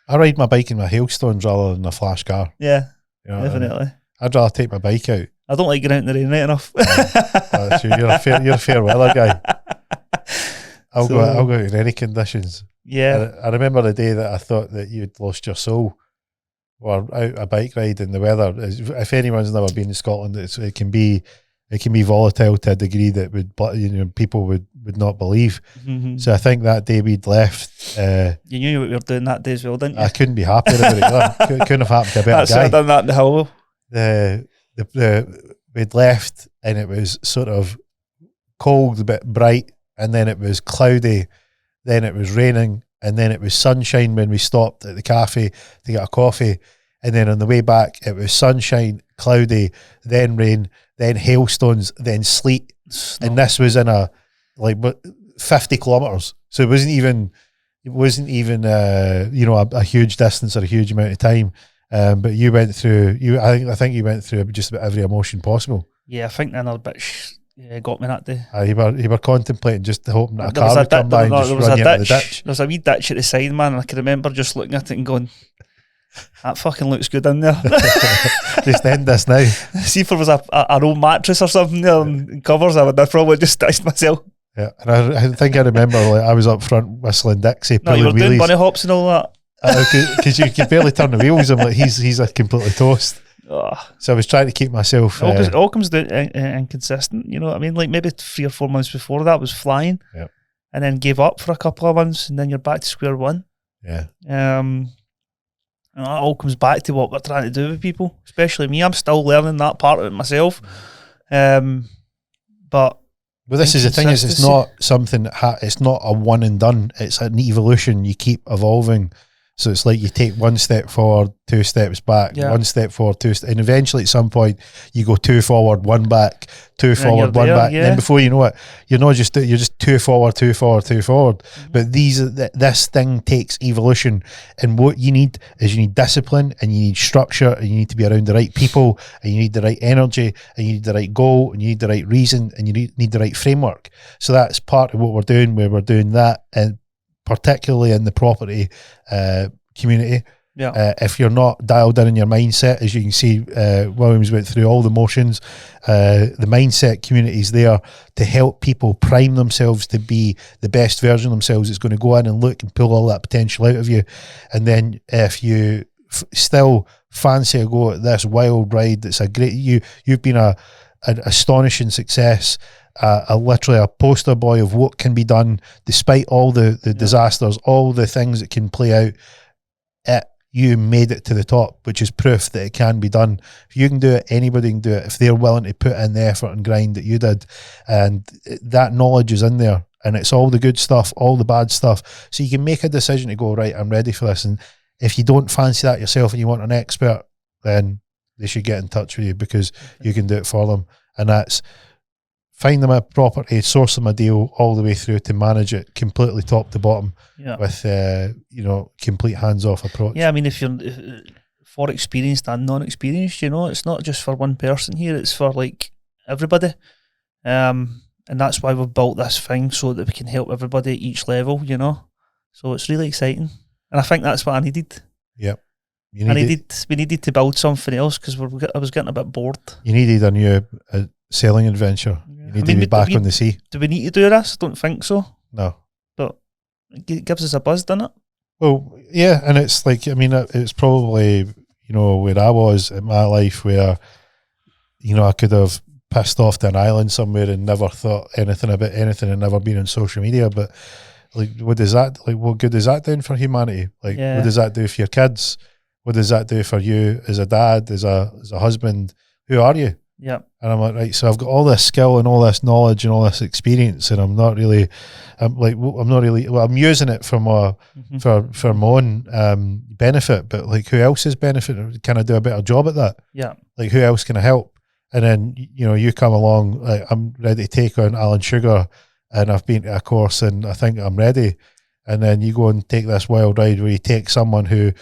I ride my bike in my hailstones rather than a flash car. Yeah, definitely. I'd rather take my bike out. I don't like getting out in the rain right enough. You're a fair weather guy. I'll go out in any conditions. Yeah. I remember the day that I thought that you'd lost your soul, or out a bike ride in the weather. If anyone's never been to Scotland, it can be volatile to a degree that people would not believe. Mm-hmm. So I think that day we'd left. You knew what we were doing that day as well, didn't you? I couldn't be happier about it. Couldn't have happened to a better guy. I've done that in the hill. We'd left and it was sort of cold, a bit bright, and then it was cloudy, then it was raining, and then it was sunshine when we stopped at the cafe to get a coffee, and then on the way back it was sunshine, cloudy, then rain, then hailstones, then sleet. And this was in a 50 kilometers, so it wasn't even a huge distance or a huge amount of time. But you went through. I think you went through just about every emotion possible. Yeah, I think another bitch got me that day. You were contemplating just hoping that a car would come by and just run you into the ditch. There was a wee ditch at the side, man, and I can remember just looking at it and going, that fucking looks good in there. Just end this now. See if there was an old mattress or something there and covers, I would have probably just stitched myself. Yeah, and I think I remember I was up front whistling Dixie. No, you were doing bunny hops and all that. Because you could barely turn the wheels. I'm like, he's a completely toast. So I was trying to keep myself. It all comes down to inconsistent. You know what I mean? Like maybe 3 or 4 months before that was flying, and then gave up for a couple of months, and then you're back to square one. Yeah. And that all comes back to what we're trying to do with people, especially me. I'm still learning that part of it myself. But this is the thing: is it's not something it's not a one and done. It's an evolution. You keep evolving. So it's like you take 1 step forward, 2 steps back, 1 step forward, 2 steps, and eventually at some point you go 2 forward, 1 back, 2 forward, 1 back. Yeah. And then before you know it, you're just 2 forward, 2 forward, 2 forward. Mm-hmm. But this thing takes evolution, and what you need is discipline, and you need structure, and you need to be around the right people, and you need the right energy, and you need the right goal, and you need the right reason, and you need the right framework. So that's part of what we're doing, where we're doing that, and particularly in the property community. Yeah. If you're not dialed in your mindset, as you can see, Williams went through all the motions. The mindset community is there to help people prime themselves to be the best version of themselves. It's going to go in and look and pull all that potential out of you. And then if you still fancy a go at this wild ride, that's a great, you've been an astonishing success. Literally a poster boy of what can be done despite all the disasters, all the things that can play out. You made it to the top, which is proof that it can be done. If you can do it, anybody can do it if they're willing to put in the effort and grind that you did. And that knowledge is in there, and it's all the good stuff, all the bad stuff. So you can make a decision to go, right, I'm ready for this. And if you don't fancy that yourself and you want an expert, then they should get in touch with you, because you can do it for them. And that's find them a property, source them a deal, all the way through to manage it completely top to bottom with complete hands-off approach. Yeah, I mean, if you're for experienced and non-experienced, it's not just for one person here, it's for like everybody. And that's why we've built this thing, so that we can help everybody at each level, So it's really exciting. And I think that's what I needed. Yep. We needed to build something else, because I was getting a bit bored. You needed a new sailing adventure. You need to be back on the sea. Do we need to do this? I don't think so. No. But it gives us a buzz, doesn't it? Well, yeah, and it's like, I mean, it's probably, where I was in my life, where, I could have pissed off to an island somewhere and never thought anything about anything and never been on social media. But like, what good is that doing for humanity? Like, what does that do for your kids? What does that do for you as a dad, as a husband? Who are you? Yeah. And I'm like, right, so I've got all this skill and all this knowledge and all this experience, and I'm using it for my own benefit, but like, who else's benefit? Can I do a better job at that? Yeah. Like, who else can I help? And then, you come along, like, I'm ready to take on Alan Sugar, and I've been to a course and I think I'm ready. And then you go and take this wild ride where you take someone who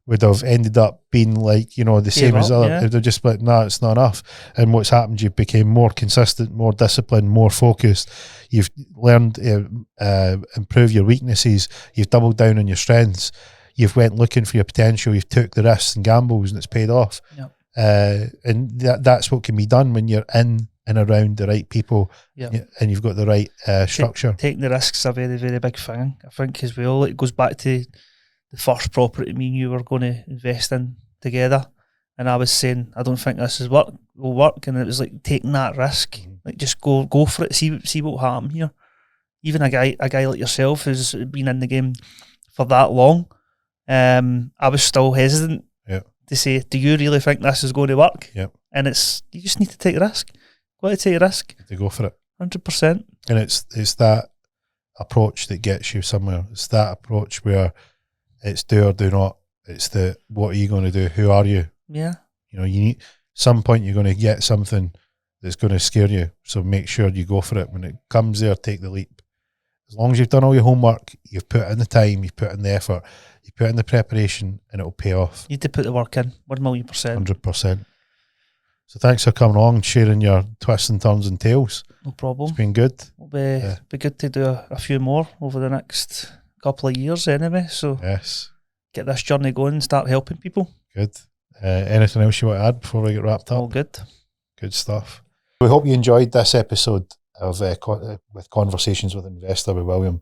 would have ended up being like, the same as other. They're just like, nah, it's not enough. And what's happened, you've become more consistent, more disciplined, more focused. You've learned to improve your weaknesses. You've doubled down on your strengths. You've went looking for your potential. You've took the risks and gambles, and it's paid off. Yep. And that's what can be done when you're in and around the right people, and you've got the right structure. Taking the risks is a very, very big thing, I think, as well. It goes back to the first property me and you were going to invest in together, and I was saying, I don't think this will work, and it was like taking that risk, like just go for it, see what will happen here. Even a guy like yourself who's been in the game for that long, I was still hesitant to say, do you really think this is going to work? Yep. And you just need to take a risk. Got to take a risk. To go for it. 100%. And it's that approach that gets you somewhere. It's that approach where it's do or do not. It's the, what are you going to do? Who are you? Yeah. You need, some point you're going to get something that's going to scare you. So make sure you go for it. When it comes there, take the leap. As long as you've done all your homework, you've put in the time, you've put in the effort, you put in the preparation, and it'll pay off. You need to put the work in, 1,000,000%. 100%. So thanks for coming along and sharing your twists and turns and tales. No problem. It's been good. It'll be good to do a few more over the next couple of years anyway. So get this journey going and start helping people. Good. Anything else you want to add before we get wrapped up? All good. Good stuff. We hope you enjoyed this episode of with Conversations with Investor with William.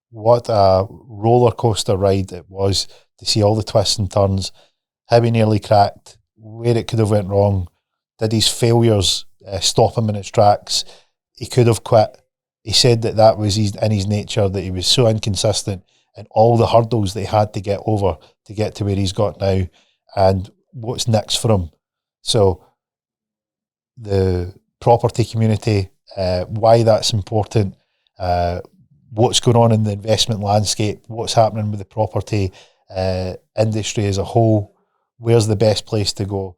What a roller coaster ride it was to see all the twists and turns, how he nearly cracked, where it could have went wrong. Did his failures stop him in its tracks? He could have quit. He said that was in his nature, that he was so inconsistent, and all the hurdles that he had to get over to get to where he's got now, and what's next for him. So the property community, why that's important, what's going on in the investment landscape, what's happening with the property industry as a whole, where's the best place to go.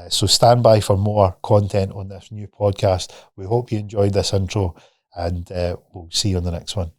So stand by for more content on this new podcast. We hope you enjoyed this intro, and we'll see you on the next one.